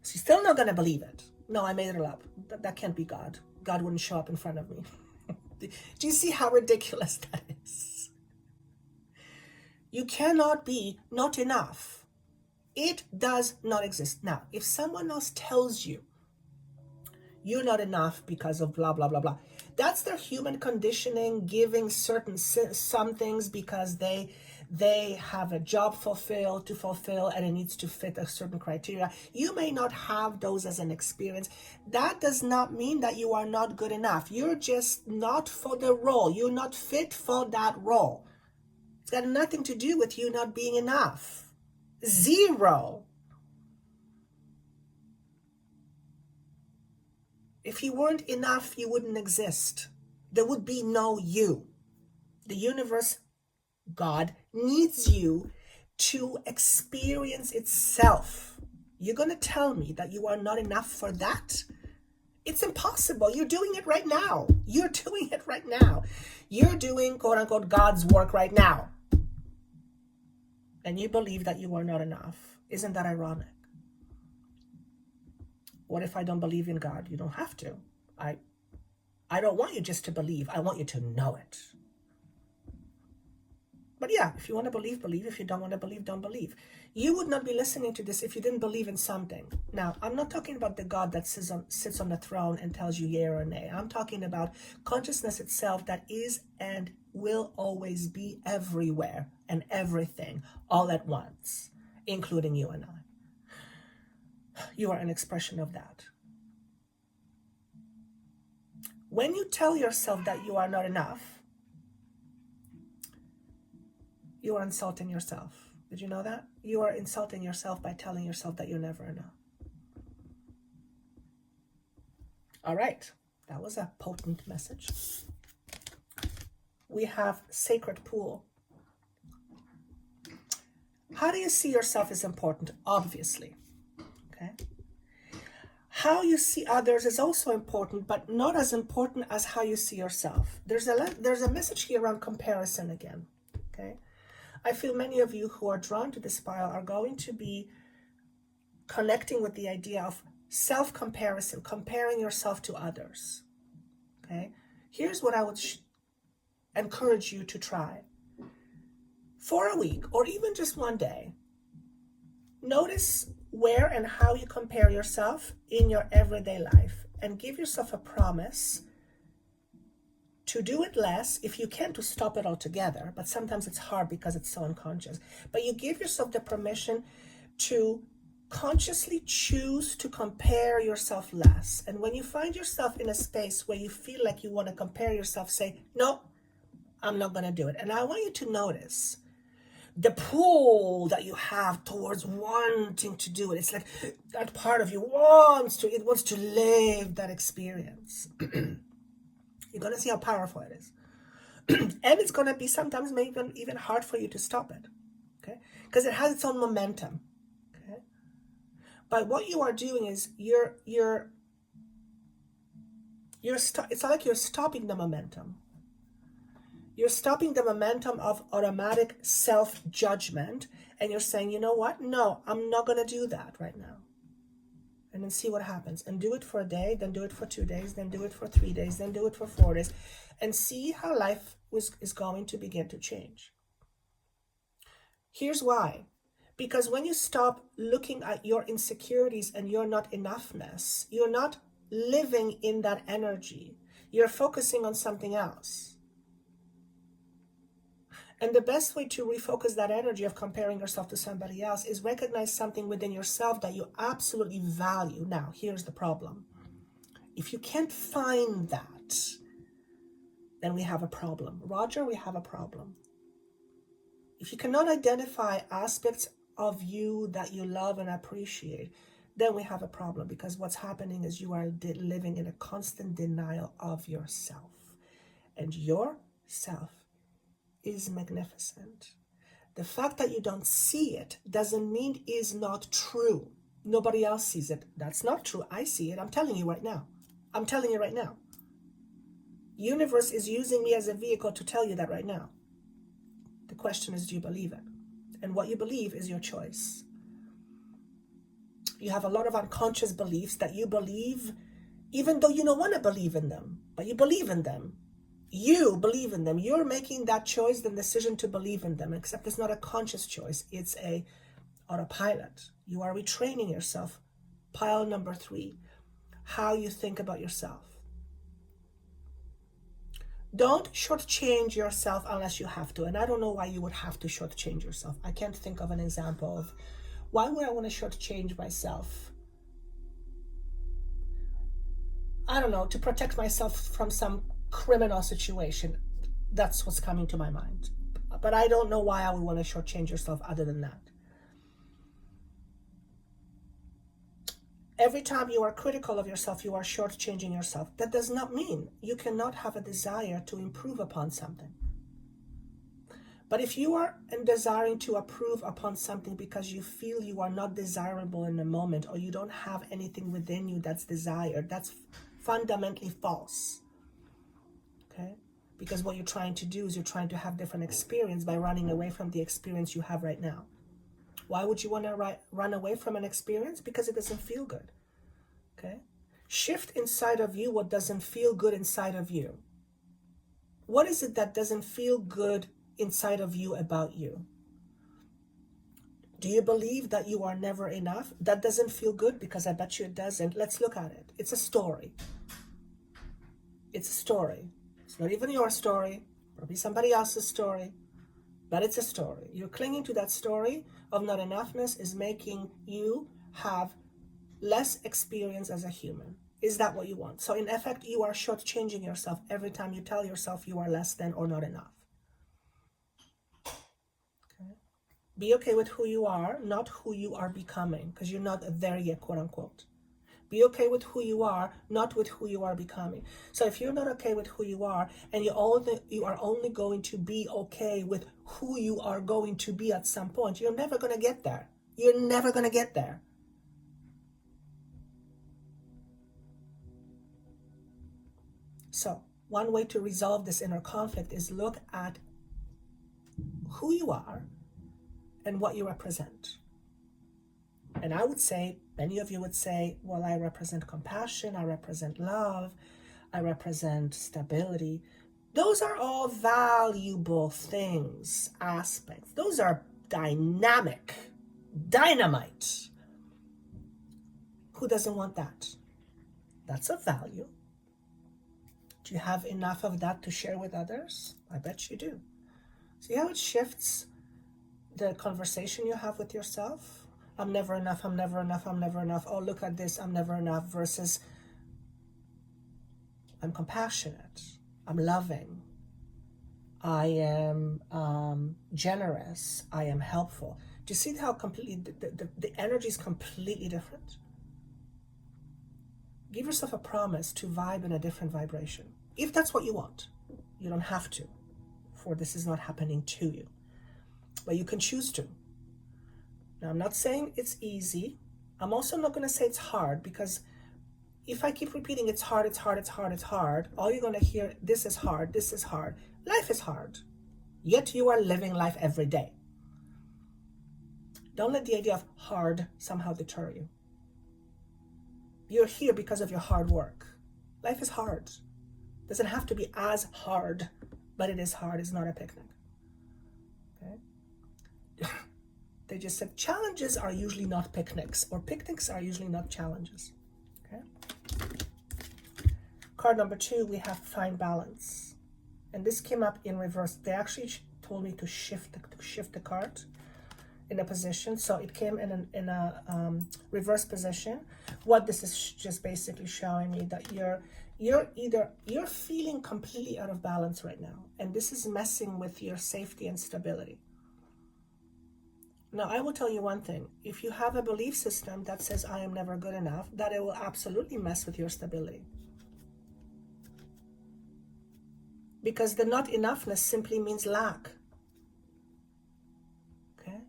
So you're still not going to believe it. No, I made it all up. That can't be God. God wouldn't show up in front of me. Do you see how ridiculous that is? You cannot be not enough. It does not exist. Now, if someone else tells you you're not enough because of blah, blah, blah, blah, that's their human conditioning, giving some things because they have a job to fulfill and it needs to fit a certain criteria. You may not have those as an experience. That does not mean that you are not good enough. You're just not for the role. You're not fit for that role. It's got nothing to do with you not being enough. Zero. If you weren't enough, you wouldn't exist. There would be no you. The universe, God, needs you to experience itself. You're going to tell me that you are not enough for that? It's impossible. You're doing it right now. You're doing it right now. You're doing, quote unquote, God's work right now. And you believe that you are not enough. Isn't that ironic? What if I don't believe in God? You don't have to. I don't want you just to believe. I want you to know it. But yeah, if you want to believe, believe. If you don't want to believe, don't believe. You would not be listening to this if you didn't believe in something. Now, I'm not talking about the God that sits on the throne and tells you yea or nay. I'm talking about consciousness itself that is and will always be everywhere and everything all at once, including you and I. You are an expression of that. When you tell yourself that you are not enough, you are insulting yourself. Did you know that? You are insulting yourself by telling yourself that you're never enough. All right, that was a potent message. We have sacred pool. How do you see yourself is important? Obviously. Okay. How you see others is also important, but not as important as how you see yourself. There's a message here around comparison again. Okay. I feel many of you who are drawn to this file are going to be connecting with the idea of self-comparison, comparing yourself to others. Okay. Here's what I would encourage you to try. For a week, or even just one day, notice where and how you compare yourself in your everyday life, and give yourself a promise to do it less, if you can, to stop it altogether. But sometimes it's hard because it's so unconscious. But you give yourself the permission to consciously choose to compare yourself less. And when you find yourself in a space where you feel like you want to compare yourself, say, no, I'm not going to do it. And I want you to notice the pull that you have towards wanting to do it. It's like that part of you wants to live that experience. You're going to see how powerful it is. And it's going to be sometimes maybe even hard for you to stop it. Okay? Because it has its own momentum. Okay? But what you are doing is it's like you're stopping the momentum. You're stopping the momentum of automatic self-judgment, and you're saying, you know what? No, I'm not going to do that right now. And then see what happens. And do it for a day, then do it for 2 days, then do it for 3 days, then do it for 4 days, and see how life is going to begin to change. Here's why. Because when you stop looking at your insecurities and your not enoughness, you're not living in that energy. You're focusing on something else. And the best way to refocus that energy of comparing yourself to somebody else is recognize something within yourself that you absolutely value. Now, here's the problem. If you can't find that, then we have a problem. Roger, we have a problem. If you cannot identify aspects of you that you love and appreciate, then we have a problem, because what's happening is you are living in a constant denial of yourself. And yourself is magnificent. The fact that you don't see it doesn't mean it is not true. Nobody else sees it. That's not true. I see it. I'm telling you right now. I'm telling you right now. Universe is using me as a vehicle to tell you that right now. The question is, do you believe it? And what you believe is your choice. You have a lot of unconscious beliefs that you believe, even though you don't want to believe in them, but you believe in them. You believe in them. You're making that choice, the decision to believe in them, except it's not a conscious choice. It's a autopilot. You are retraining yourself. Pile number 3, how you think about yourself. Don't shortchange yourself unless you have to. And I don't know why you would have to shortchange yourself. I can't think of an example of why would I want to shortchange myself. I don't know, to protect myself from some criminal situation. That's what's coming to my mind. But I don't know why I would want to shortchange yourself other than that. Every time you are critical of yourself, you are shortchanging yourself. That does not mean you cannot have a desire to improve upon something. But if you are desiring to improve upon something because you feel you are not desirable in the moment, or you don't have anything within you that's desired, that's fundamentally false. Okay? Because what you're trying to do is you're trying to have different experience by running away from the experience you have right now. Why would you want to run away from an experience? Because it doesn't feel good. Okay? Shift inside of you what doesn't feel good inside of you. What is it that doesn't feel good inside of you about you? Do you believe that you are never enough? That doesn't feel good, because I bet you it doesn't. Let's look at it. It's a story. It's a story. It's not even your story, probably somebody else's story, but it's a story. You're clinging to that story of not enoughness is making you have less experience as a human. Is that what you want? So in effect, you are shortchanging yourself every time you tell yourself you are less than or not enough. Okay? Be okay with who you are, not who you are becoming, because you're not there yet, quote unquote. Be okay with who you are, not with who you are becoming. So if you're not okay with who you are, and you are only going to be okay with who you are going to be at some point, you're never going to get there. You're never going to get there. So one way to resolve this inner conflict is look at who you are and what you represent. And I would say, many of you would say, well, I represent compassion, I represent love, I represent stability. Those are all valuable things, aspects. Those are dynamic, dynamite. Who doesn't want that? That's a value. Do you have enough of that to share with others? I bet you do. See how it shifts the conversation you have with yourself? I'm never enough, I'm never enough, I'm never enough. Oh, look at this, I'm never enough, versus I'm compassionate, I'm loving, I am generous, I am helpful. Do you see how completely the energy is completely different? Give yourself a promise to vibe in a different vibration. If that's what you want. You don't have to, for this is not happening to you. But you can choose to. Now, I'm not saying it's easy. I'm also not going to say it's hard, because if I keep repeating it's hard, it's hard, it's hard, it's hard, all you're going to hear, this is hard, this is hard. Life is hard. Yet you are living life every day. Don't let the idea of hard somehow deter you. You're here because of your hard work. Life is hard. Doesn't have to be as hard, but it is hard. It's not a picnic. Okay? They just said challenges are usually not picnics, or picnics are usually not challenges. Okay? Card number 2, we have find balance. And this came up in reverse. They actually told me to shift the card in a position, so it came in a reverse position. What this is just basically showing me that you're feeling completely out of balance right now, and this is messing with your safety and stability. Now, I will tell you one thing. If you have a belief system that says I am never good enough, that it will absolutely mess with your stability. Because the not enoughness simply means lack. Okay?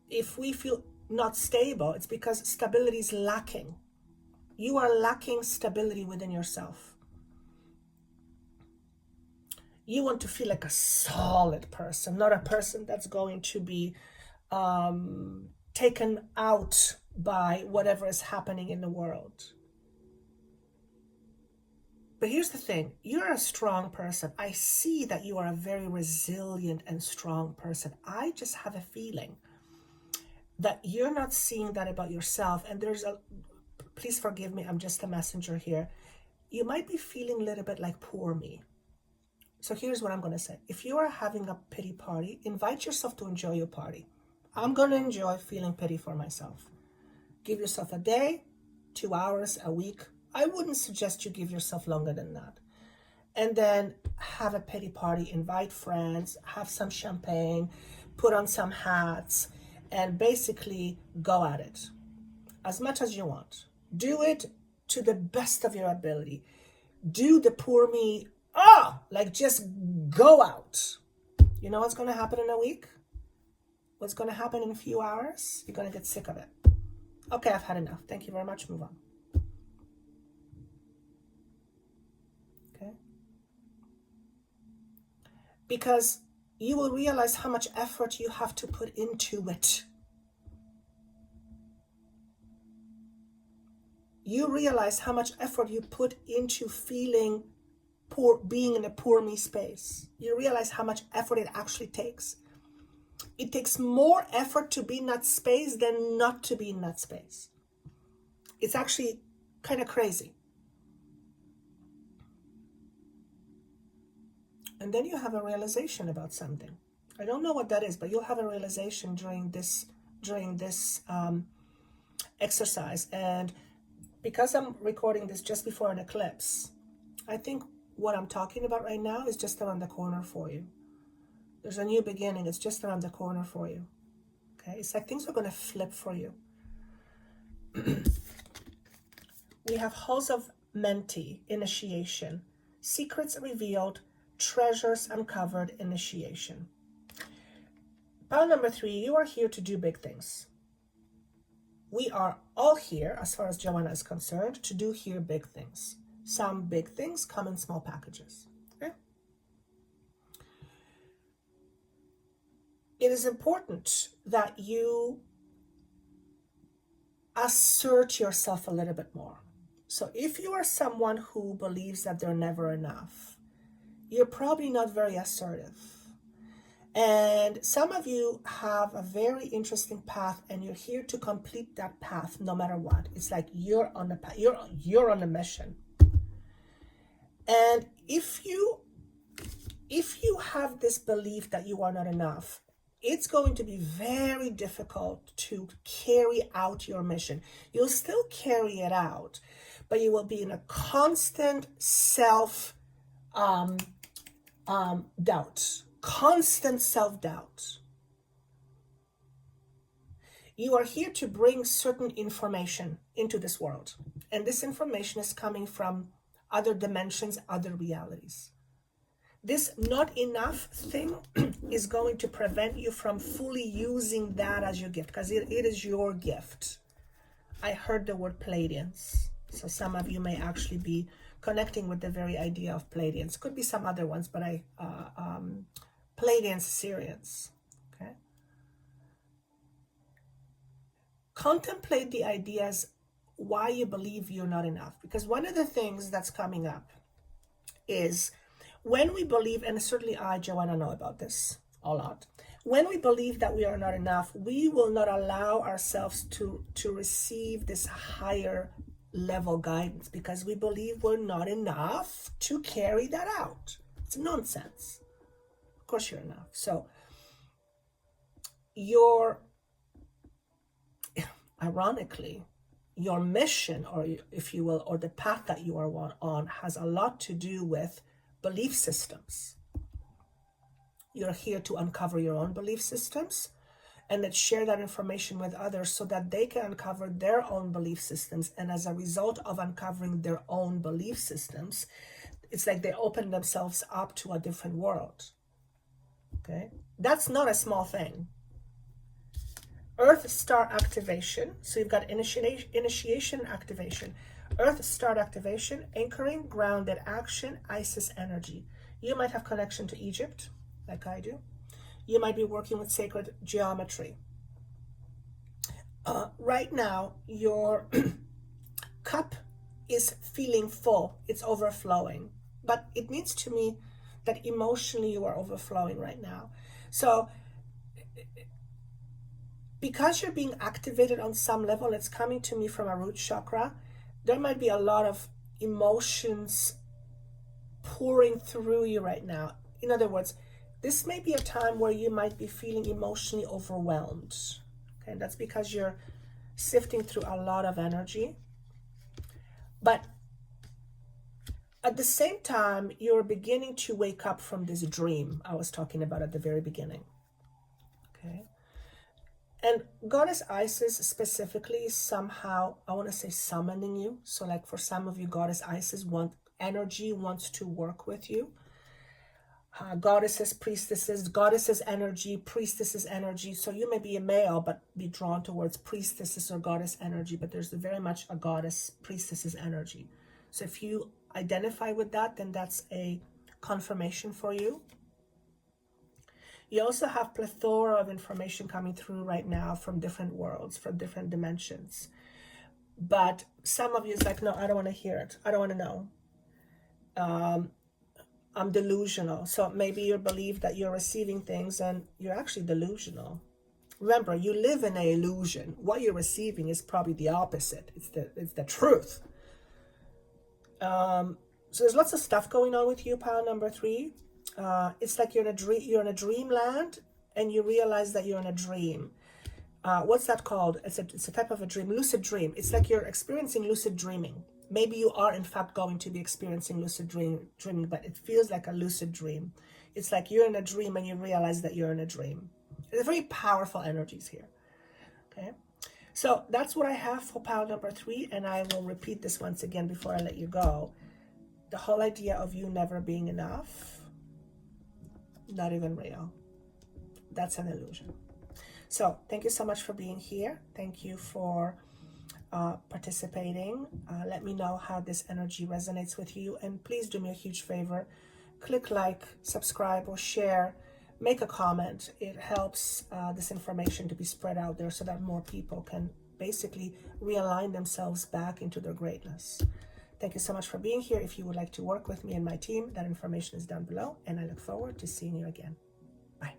If we feel not stable, it's because stability is lacking. You are lacking stability within yourself. You want to feel like a solid person, not a person that's going to be taken out by whatever is happening in the world. But here's the thing, you're a strong person. I see that you are a very resilient and strong person. I just have a feeling that you're not seeing that about yourself. And please forgive me, I'm just a messenger here. You might be feeling a little bit like poor me. So here's what I'm going to say. If you are having a pity party, invite yourself to enjoy your party. I'm going to enjoy feeling pity for myself. Give yourself a day, 2 hours, a week. I wouldn't suggest you give yourself longer than that. And then have a pity party, invite friends, have some champagne, put on some hats, and basically go at it as much as you want. Do it to the best of your ability. Do the poor me, just go out. You know what's going to happen in a week? What's going to happen in a few hours? You're going to get sick of it. Okay, I've had enough. Thank you very much. Move on. Okay? Because you will realize how much effort you have to put into it. You realize how much effort you put into feeling poor, being in a poor me space. You realize how much effort it actually takes. It takes more effort to be in that space than not to be in that space. It's actually kind of crazy. And then you have a realization about something. I don't know what that is, but you'll have a realization during this exercise. And because I'm recording this just before an eclipse, I think what I'm talking about right now is just around the corner for you. There's a new beginning. It's just around the corner for you. Okay? It's like things are going to flip for you. We have Halls of Menti, initiation. Secrets revealed, treasures uncovered, initiation. Pile number 3, you are here to do big things. We are all here, as far as Joanna is concerned, to do here big things. Some big things come in small packages. Okay? It is important that you assert yourself a little bit more. So if you are someone who believes that they're never enough, you're probably not very assertive. And some of you have a very interesting path, and you're here to complete that path no matter what. It's like you're on the path, you're on a mission. And if you have this belief that you are not enough, it's going to be very difficult to carry out your mission. You'll still carry it out, but you will be in a constant doubt. Constant self-doubt. You are here to bring certain information into this world. And this information is coming from other dimensions, other realities. This not enough thing is going to prevent you from fully using that as your gift, because it is your gift. I heard the word Pleiadians. So some of you may actually be connecting with the very idea of Pleiadians. Could be some other ones, but Pleiadians, Syrians, okay? Contemplate the ideas why you believe you're not enough. Because one of the things that's coming up is when we believe, and certainly I, Joanna, know about this a lot. When we believe that we are not enough, we will not allow ourselves to receive this higher level guidance because we believe we're not enough to carry that out. It's nonsense. Of course you're enough. So ironically, your mission, or if you will, or the path that you are on has a lot to do with belief systems. You're here to uncover your own belief systems and then share that information with others so that they can uncover their own belief systems. And as a result of uncovering their own belief systems, it's like they open themselves up to a different world. Okay, that's not a small thing. Earth star activation. So you've got initiation, activation. Earth star activation, anchoring, grounded action, Isis energy. You might have connection to Egypt, like I do. You might be working with sacred geometry. Right now, your cup is feeling full. It's overflowing. But it means to me that emotionally you are overflowing right now. So because you're being activated on some level, it's coming to me from a root chakra. There might be a lot of emotions pouring through you right now. In other words, this may be a time where you might be feeling emotionally overwhelmed. Okay, that's because you're sifting through a lot of energy. But at the same time, you're beginning to wake up from this dream I was talking about at the very beginning. Okay. And Goddess Isis specifically is somehow, I want to say, summoning you. So like for some of you, Goddess Isis wants to work with you. Goddesses, priestesses, goddesses energy, priestesses energy. So you may be a male, but be drawn towards priestesses or goddess energy, but there's very much a goddess, priestesses energy. So if you identify with that, then that's a confirmation for you. You also have plethora of information coming through right now from different worlds, from different dimensions. But some of you is like, no, I don't want to hear it. I don't want to know. I'm delusional. So maybe you believe that you're receiving things and you're actually delusional. Remember, you live in an illusion. What you're receiving is probably the opposite. It's the truth. So there's lots of stuff going on with you, pile number 3. It's like you're in a dreamland and you realize that you're in a dream. What's that called? It's a type of a dream, lucid dream. It's like you're experiencing lucid dreaming. Maybe you are in fact going to be experiencing lucid dreaming, but it feels like a lucid dream. It's like you're in a dream and you realize that you're in a dream. There's very powerful energies here. Okay, so that's what I have for pile number 3, and I will repeat this once again before I let you go. The whole idea of you never being enough, not even real. That's an illusion. So thank you so much for being here. Thank you for participating. Let me know how this energy resonates with you, and please do me a huge favor. Click like, subscribe, or share. Make a comment. It helps this information to be spread out there so that more people can basically realign themselves back into their greatness. Thank you so much for being here. If you would like to work with me and my team, that information is down below, and I look forward to seeing you again. Bye.